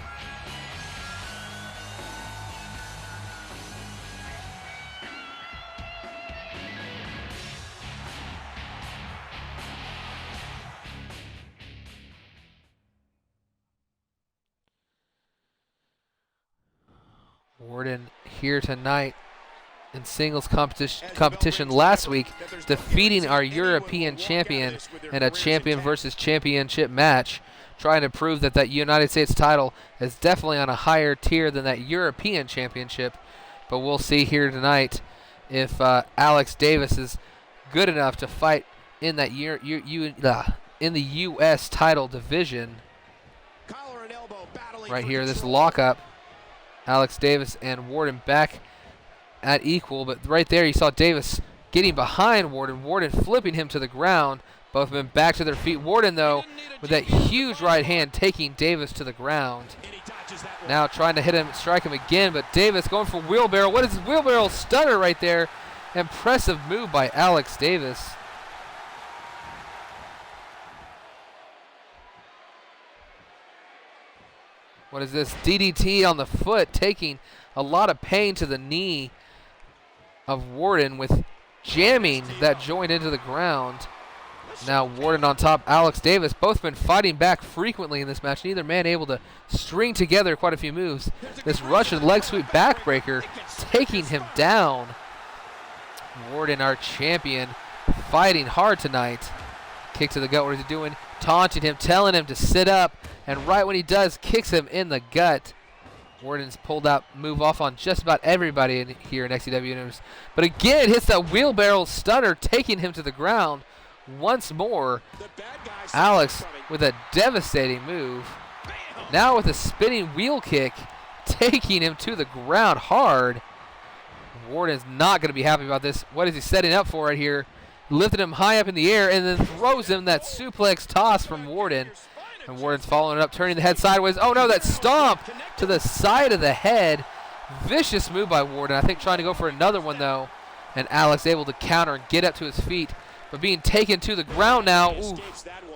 Worden here tonight in singles competition last week, defeating our European champion in a champion versus championship match, trying to prove that that United States title is definitely on a higher tier than that European championship. But we'll see here tonight if Alex Davis is good enough to fight in that in the U.S. title division. Right here, this lockup. Alex Davis and Worden back at equal, but right there you saw Davis getting behind Worden. Worden flipping him to the ground. Both of them back to their feet. Worden, though, with that huge right hand taking Davis to the ground. Now trying to hit him, strike him again, but Davis going for wheelbarrow. What is this wheelbarrow stunner right there? Impressive move by Alex Davis. What is this? DDT on the foot, taking a lot of pain to the knee of Worden with jamming that joint into the ground. Now Worden on top, Alex Davis. Both been fighting back frequently in this match. Neither man able to string together quite a few moves. This Russian leg sweep backbreaker taking him down. Worden, our champion, fighting hard tonight. Kick to the gut. What is he doing? Taunting him, telling him to sit up. And right when he does, kicks him in the gut. Worden's pulled out, move off on just about everybody here in XCW Universe. But again, hits that wheelbarrow stunner, taking him to the ground once more. Alex with a devastating move. Now with a spinning wheel kick, taking him to the ground hard. Worden's not going to be happy about this. What is he setting up for right here? Lifted him high up in the air and then throws him that suplex toss from Worden. And Worden's following it up, turning the head sideways. Oh no, that stomp to the side of the head. Vicious move by Worden. I think trying to go for another one though. And Alex able to counter and get up to his feet. But being taken to the ground now. Ooh,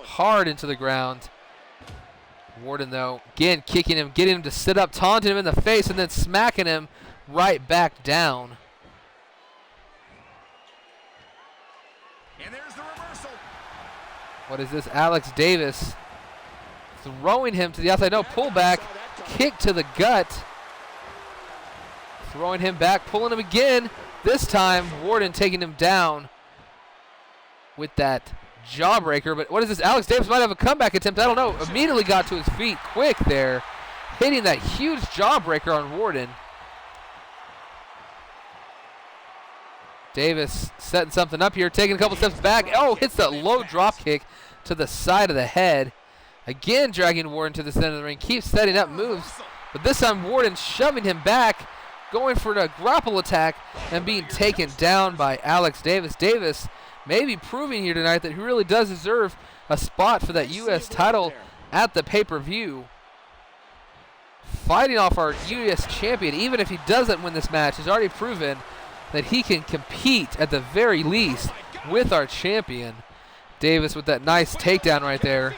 hard into the ground. Worden though, again kicking him, getting him to sit up, taunting him in the face, and then smacking him right back down. And there's the reversal. What is this? Alex Davis throwing him to the outside. No, pull back, kick to the gut. Throwing him back, pulling him again. This time, Worden taking him down with that jawbreaker. But what is this? Alex Davis might have a comeback attempt. I don't know. Immediately got to his feet quick there, hitting that huge jawbreaker on Worden. Davis setting something up here, taking a couple steps back. Oh, hits that low drop kick to the side of the head. Again, dragging Worden to the center of the ring. Keeps setting up moves, but this time Worden shoving him back, going for a grapple attack, and being taken down by Alex Davis. Davis maybe proving here tonight that he really does deserve a spot for that U.S. title at the pay-per-view. Fighting off our U.S. champion, even if he doesn't win this match, has already proven that he can compete at the very least with our champion. Davis with that nice takedown right there.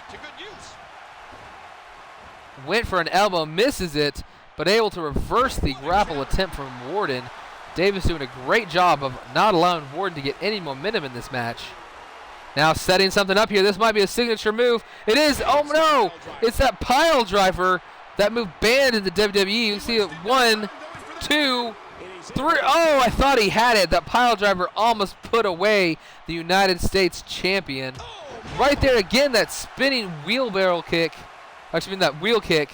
Went for an elbow, misses it, but able to reverse the grapple attempt from Worden. Davis doing a great job of not allowing Worden to get any momentum in this match. Now setting something up here. This might be a signature move. It is. Oh no! It's that pile driver. That move banned in the WWE. You see it. 1, 2, 3. Oh, I thought he had it. That pile driver almost put away the United States champion. Right there again, that spinning wheelbarrow kick. Actually, that wheel kick.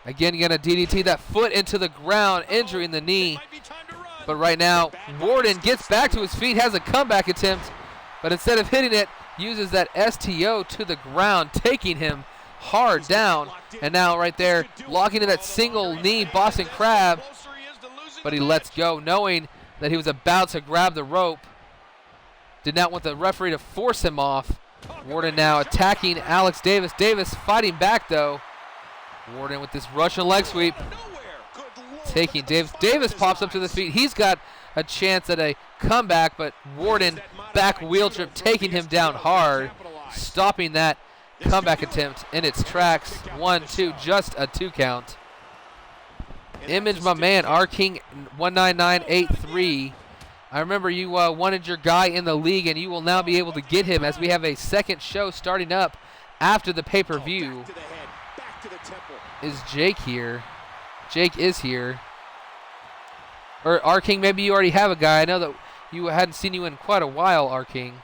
Again, you're going to DDT that foot into the ground, injuring the knee. But right now, Worden gets back to his feet, has a comeback attempt, but instead of hitting it, uses that STO to the ground, taking him hard down. And now right there, locking in that single knee Boston Crab, but he lets go, knowing that he was about to grab the rope. Did not want the referee to force him off. Worden now attacking Alex Davis. Davis fighting back though. Worden with this Russian leg sweep, taking Davis. Davis pops up to the feet. He's got a chance at a comeback, but Worden back wheel trip, taking him down hard, stopping that comeback attempt in its tracks. 1-2, just a 2 count. Image, my man, R King 19983. I remember you wanted your guy in the league, and you will now be able to get him as we have a second show starting up after the pay-per-view. Is Jake here? Jake is here. Or R King, maybe you already have a guy. I know that you hadn't seen you in quite a while, R King.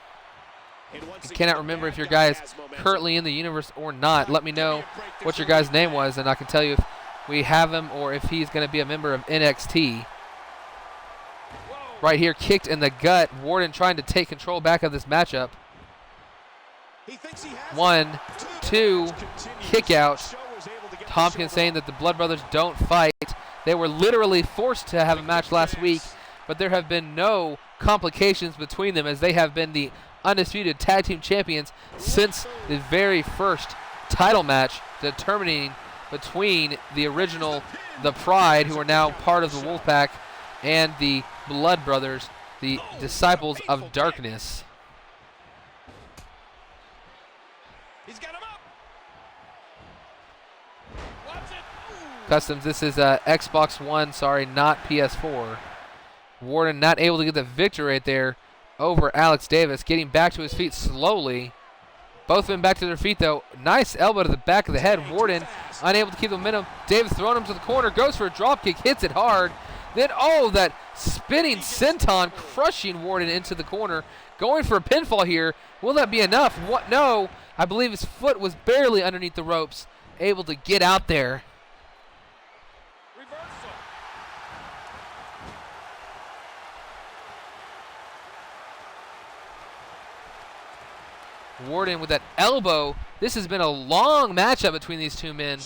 I cannot remember if your guy is currently in the universe or not. Let me know what your guy's name was, and I can tell you if we have him or if he's going to be a member of NXT. Right here, kicked in the gut. Worden trying to take control back of this matchup. 1, 2, kick out. Tompkins saying that the Blood Brothers don't fight. They were literally forced to have a match last week, but there have been no complications between them as they have been the undisputed tag team champions since the very first title match, determining between the original, the Pride, who are now part of the Wolfpack, and the Blood Brothers, the Disciples of Darkness. He's got him up. Watch it. Customs, this is Xbox One, sorry, not PS4. Worden not able to get the victory right there over Alex Davis, getting back to his feet slowly. Both of them back to their feet, though. Nice elbow to the back of the head. Worden unable to keep the momentum. Davis throwing him to the corner, goes for a drop kick, hits it hard. Then, oh, that spinning senton crushing Worden into the corner. Going for a pinfall here. Will that be enough? What? No. I believe his foot was barely underneath the ropes, able to get out there. Reversal. Worden with that elbow. This has been a long matchup between these two men.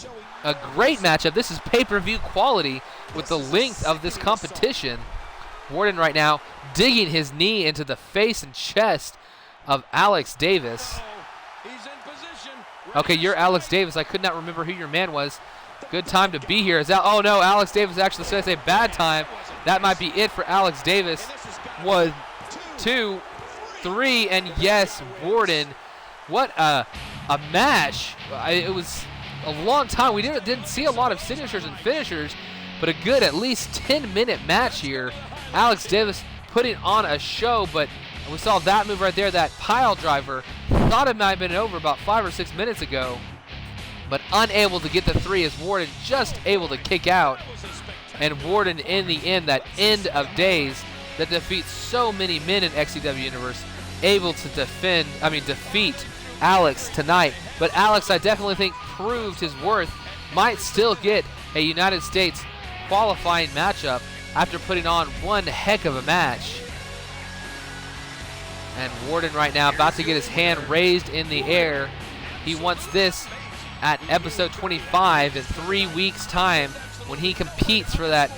A great matchup. This is pay-per-view quality with the length of this competition. Worden right now digging his knee into the face and chest of Alex Davis. He's in position. Okay, you're Alex Davis. I could not remember who your man was. Good time to be here. Oh, no, Alex Davis actually says a bad time. That might be it for Alex Davis. 1, 2, 3, and yes, Worden. What a match. It was a long time. We didn't see a lot of signatures and finishers, but a good at least 10-minute match here. Alex Davis putting on a show, but we saw that move right there, that pile driver. Thought it might have been over about 5 or 6 minutes ago, but unable to get the 3 as Worden just able to kick out. And Worden in the end, that end of days that defeats so many men in XCW Universe, able to defeat Alex tonight. But Alex, I definitely think, proved his worth. Might still get a United States qualifying matchup after putting on one heck of a match. And Worden right now about to get his hand raised in the air. He wants this at episode 25 in 3 weeks' time when he competes for that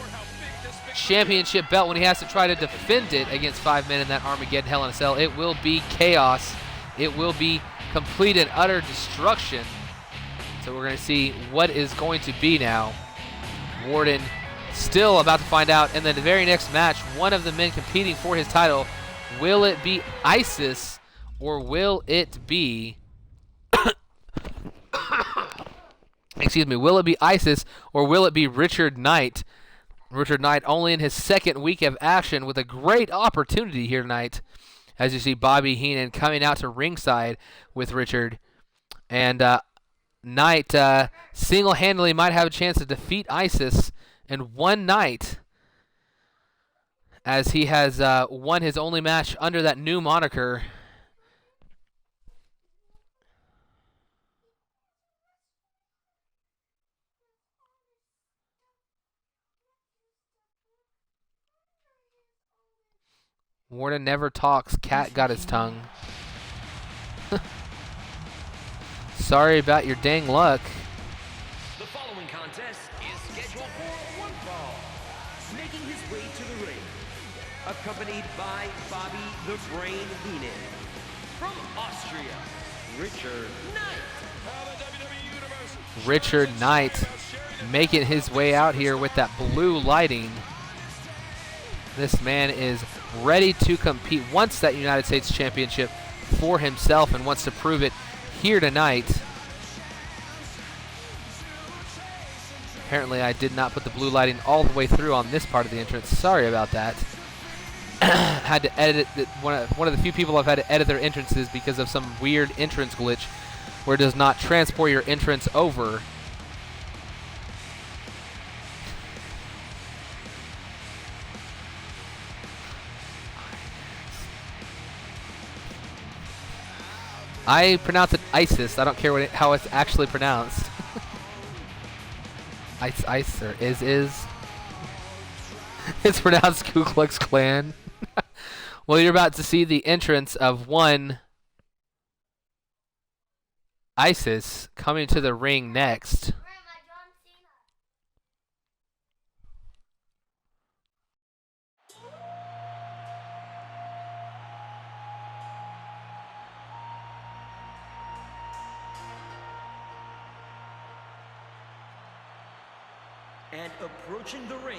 championship belt, when he has to try to defend it against 5 men in that Armageddon Hell in a Cell. It will be chaos. It will be complete and utter destruction. So we're going to see what is going to be now. Worden still about to find out. And then the very next match, one of the men competing for his title, will it be ISIS or will it be excuse me, will it be ISIS or will it be Richard Knight? Richard Knight only in his second week of action with a great opportunity here tonight. As you see Bobby Heenan coming out to ringside with Richard. And Knight single-handedly might have a chance to defeat ISIS in one night, as he has won his only match under that new moniker. Worden never talks. Cat got his tongue. Sorry about your dang luck. The following contest is scheduled for one fall. Making his way to the ring, accompanied by Bobby the Brain Heenan. From Austria, Richard Knight. The WWE Universe Richard Knight. sharing making his way out here with that blue lighting. This man is ready to compete, wants that United States Championship for himself and wants to prove it here tonight. Apparently I did not put the blue lighting all the way through on this part of the entrance. Sorry about that. Had to edit it. One of the few people I've had to edit their entrances because of some weird entrance glitch where it does not transport your entrance over. I pronounce it ISIS. I don't care how it's actually pronounced. Ice or is. It's pronounced Ku Klux Klan. Well, you're about to see the entrance of one ISIS coming to the ring next. And approaching the ring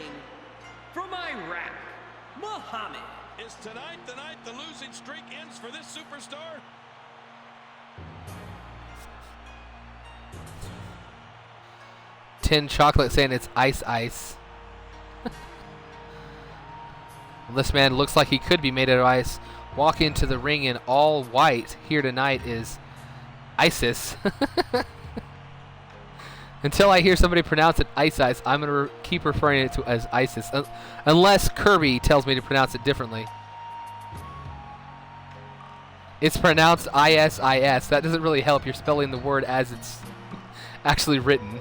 from Iraq, Muhammad. Is tonight the night the losing streak ends for this superstar? Tin Chocolate saying it's ice. Well, this man looks like he could be made out of ice. Walking into the ring in all white here tonight is ISIS. Until I hear somebody pronounce it ice, I'm going to keep referring it to as ISIS. Unless Kirby tells me to pronounce it differently. It's pronounced ISIS. That doesn't really help. You're spelling the word as it's actually written.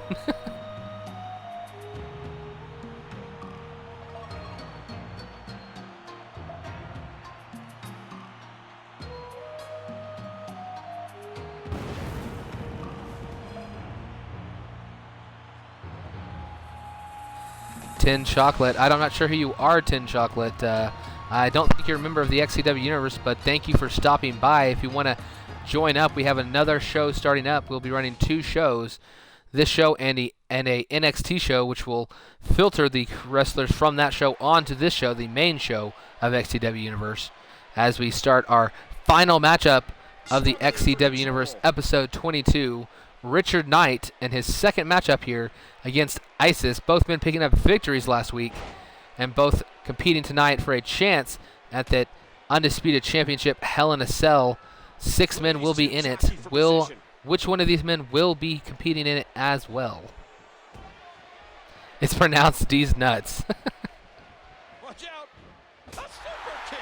Tin Chocolate. I'm not sure who you are, Tin Chocolate. I don't think you're a member of the XCW Universe, but thank you for stopping by. If you want to join up, we have another show starting up. We'll be running 2 shows, this show and a NXT show, which will filter the wrestlers from that show onto this show, the main show of XCW Universe, as we start our final matchup of the XCW Universe episode 22. Richard Knight and his second matchup here against ISIS. Both men picking up victories last week and both competing tonight for a chance at that undisputed championship Hell in a Cell. 6 men will be in it. Which one of these men will be competing in it as well? It's pronounced D's nuts. Watch out. A super kick.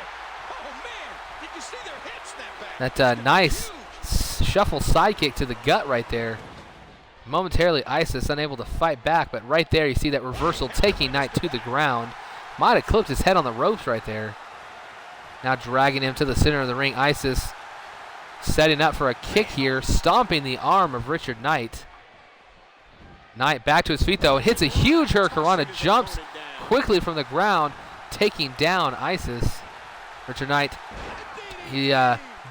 Oh, man. Did you see their head snap back? That nice shuffle sidekick to the gut right there. Momentarily, ISIS unable to fight back, but right there you see that reversal taking Knight to the ground. Might have clipped his head on the ropes right there. Now dragging him to the center of the ring. ISIS setting up for a kick here, stomping the arm of Richard Knight. Knight back to his feet though, hits a huge hurricanrana, jumps quickly from the ground, taking down ISIS. Richard Knight, he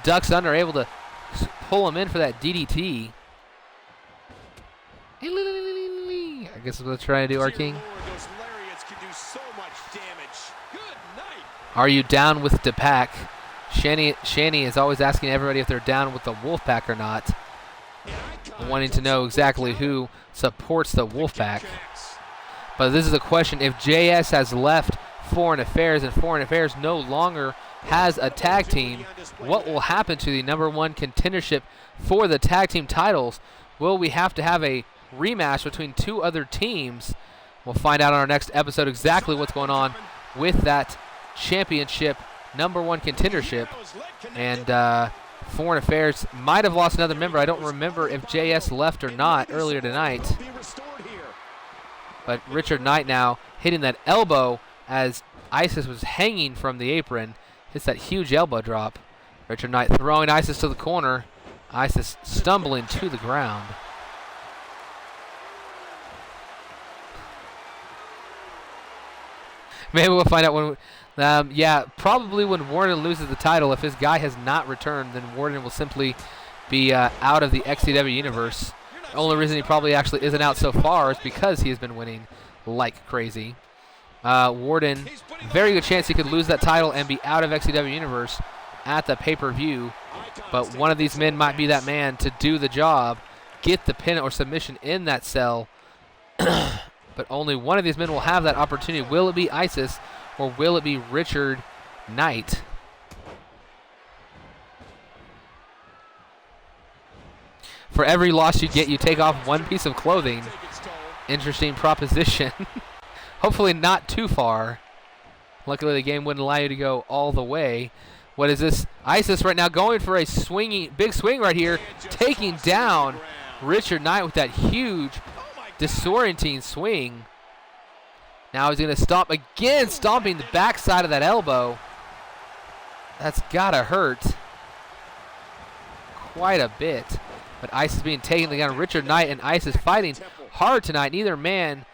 ducks under, able to pull him in for that DDT. I guess that's what they're trying to do, our king. Are you down with the pack? Shani is always asking everybody if they're down with the Wolfpack or not, wanting to know exactly who supports the Wolfpack. But this is a question. If JS has left Foreign Affairs and Foreign Affairs no longer has a tag team, what will happen to the #1 contendership for the tag team titles? Will we have to have a rematch between 2 other teams? We'll find out on our next episode exactly what's going on with that championship #1 contendership. And Foreign Affairs might have lost another member. I don't remember if JS left or not earlier tonight. But Richard Knight now hitting that elbow as ISIS was hanging from the apron. Hits that huge elbow drop. Richard Knight throwing ISIS to the corner. ISIS stumbling to the ground. Maybe we'll find out when. Yeah, probably when Warden loses the title. If his guy has not returned, then Warden will simply be out of the XCW Universe. Only reason he probably actually isn't out so far is because he has been winning like crazy. Warden, very good chance he could lose that title and be out of XCW Universe at the pay-per-view. But one of these men might be that man to do the job, get the pin or submission in that cell. But only one of these men will have that opportunity. Will it be Isis or will it be Richard Knight? For every loss you get, you take off one piece of clothing. Interesting proposition. Hopefully not too far. Luckily, the game wouldn't allow you to go all the way. What is this? Isis right now going for a big swing right here, taking down Richard Knight with that huge, disorienting swing. Now he's going to stop again, stomping the backside of that elbow. That's got to hurt quite a bit. But Isis being taken down. Richard Knight and Isis fighting hard tonight. Neither man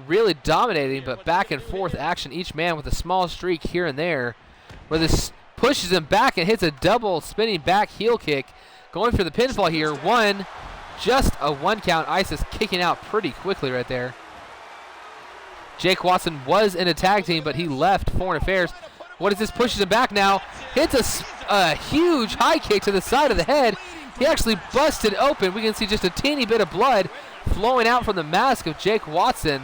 really dominating, but back and forth action. Each man with a small streak here and there. Where this pushes him back and hits a double spinning back heel kick. Going for the pinfall here. Just a 1 count. Isis kicking out pretty quickly right there. Jake Watson was in a tag team, but he left Foreign Affairs. What is this? Pushes him back now. Hits a huge high kick to the side of the head. He actually busted open. We can see just a teeny bit of blood flowing out from the mask of Jake Watson.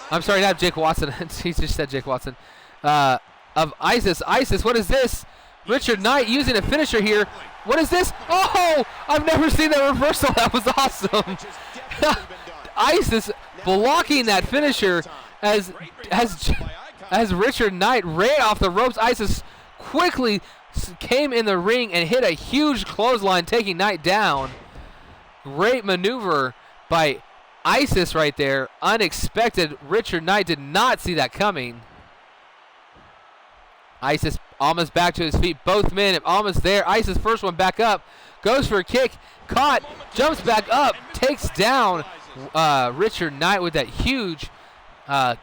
I'm sorry, not Jake Watson. He just said Jake Watson. Of Isis. Isis, what is this? Richard Knight using a finisher here. What is this? Oh, I've never seen that reversal. That was awesome. Isis blocking that finisher as Richard Knight ran off the ropes. Isis quickly came in the ring and hit a huge clothesline, taking Knight down. Great maneuver by Isis right there. Unexpected. Richard Knight did not see that coming. Isis almost back to his feet. Both men almost there. Isis first one back up. Goes for a kick. Caught. Jumps back up. Takes down Richard Knight with that huge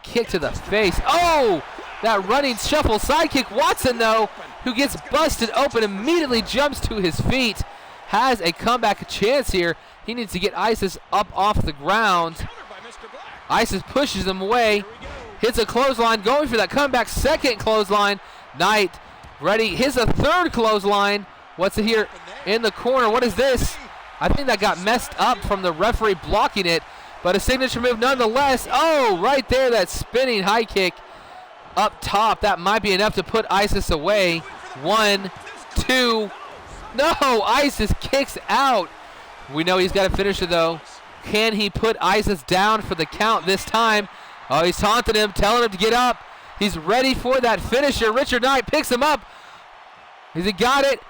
kick to the face. Oh! That running shuffle sidekick. Watson, though, who gets busted open, immediately jumps to his feet. Has a comeback chance here. He needs to get Isis up off the ground. Isis pushes him away. Hits a clothesline. Going for that comeback. Second clothesline. Knight ready. Hits a third clothesline. What's it here in the corner? What is this? I think that got messed up from the referee blocking it, but a signature move nonetheless. Oh, right there, that spinning high kick up top. That might be enough to put Isis away. 1, 2. No, Isis kicks out. We know he's got a finisher, though. Can he put Isis down for the count this time? Oh, he's taunting him, telling him to get up. He's ready for that finisher. Richard Knight picks him up. Has he got it?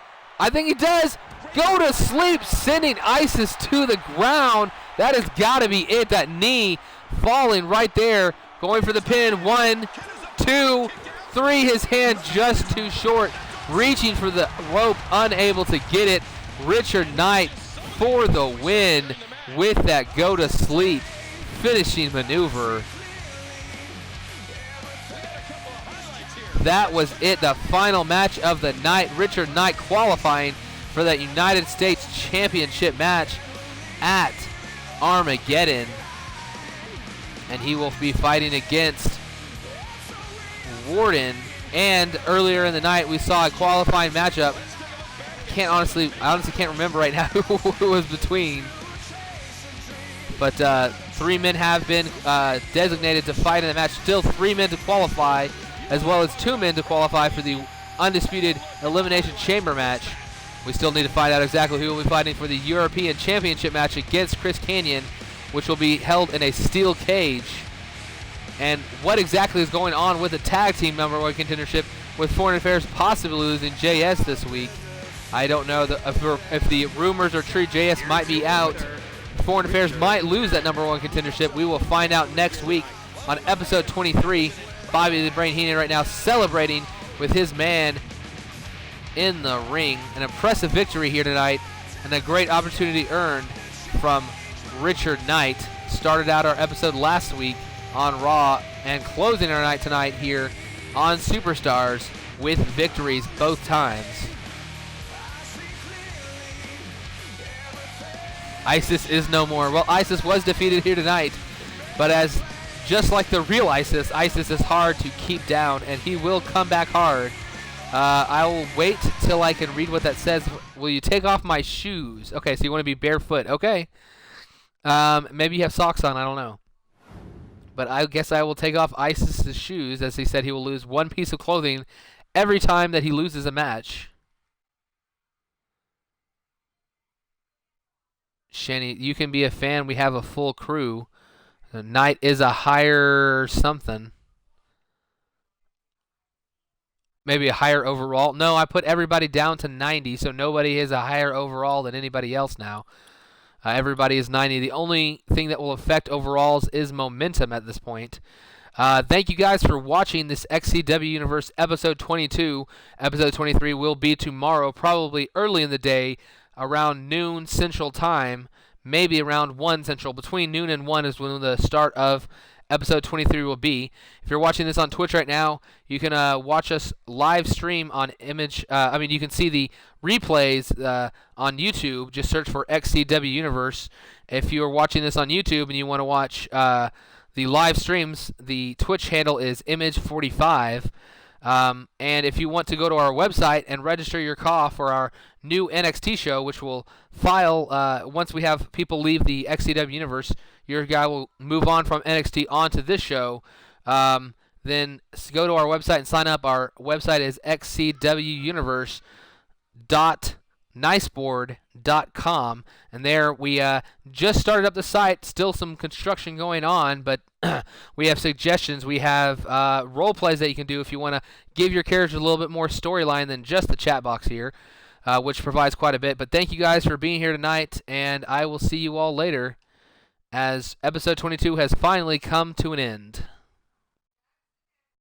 I think he does. Go to sleep, sending Isis to the ground. That has got to be it. That knee falling right there. Going for the pin. 1, 2, 3. His hand just too short. Reaching for the rope, unable to get it. Richard Knight for the win with that go to sleep finishing maneuver. That was it, the final match of the night. Richard Knight qualifying for that United States Championship match at Armageddon. And he will be fighting against Warden. And earlier in the night, we saw a qualifying matchup. I honestly can't remember right now who it was between. But 3 men have been designated to fight in the match. Still 3 men to qualify, as well as 2 men to qualify for the undisputed Elimination Chamber match. We still need to find out exactly who will be fighting for the European Championship match against Chris Kanyon, which will be held in a steel cage. And what exactly is going on with the tag team #1 contendership, with Foreign Affairs possibly losing JS this week. I don't know if the rumors are true. JS might be out. Foreign Affairs might lose that #1 contendership. We will find out next week on episode 23. Bobby the Brain Heenan right now celebrating with his man in the ring. An impressive victory here tonight, and a great opportunity earned from Richard Knight. Started out our episode last week on Raw, and closing our night tonight here on Superstars with victories both times. ISIS is no more. Well, ISIS was defeated here tonight, but just like the real ISIS, ISIS is hard to keep down, and he will come back hard. I will wait till I can read what that says. Will you take off my shoes? Okay, so you want to be barefoot. Okay. Maybe you have socks on. I don't know. But I guess I will take off ISIS's shoes, as he said he will lose one piece of clothing every time that he loses a match. Shani, you can be a fan. We have a full crew. The night is a higher something. Maybe a higher overall. No, I put everybody down to 90, so nobody is a higher overall than anybody else now. Everybody is 90. The only thing that will affect overalls is momentum at this point. Thank you guys for watching this XCW Universe episode 22. Episode 23 will be tomorrow, probably early in the day, around noon Central Time, maybe around 1 Central. Between noon and 1 is when the start of episode 23 will be. If you're watching this on Twitch right now, you can watch us live stream on Image. You can see the replays on YouTube. Just search for XCW Universe. If you are watching this on YouTube and you want to watch the live streams, the Twitch handle is Image45. And if you want to go to our website and register your call for our new NXT show, which will file once we have people leave the XCW Universe, your guy will move on from NXT onto this show. Then go to our website and sign up. Our website is xcwuniverse.niceboard.com, and there we just started up the site. Still some construction going on, but we have suggestions. We have role plays that you can do if you want to give your characters a little bit more storyline than just the chat box here, which provides quite a bit. But thank you guys for being here tonight, and I will see you all later as episode 22 has finally come to an end.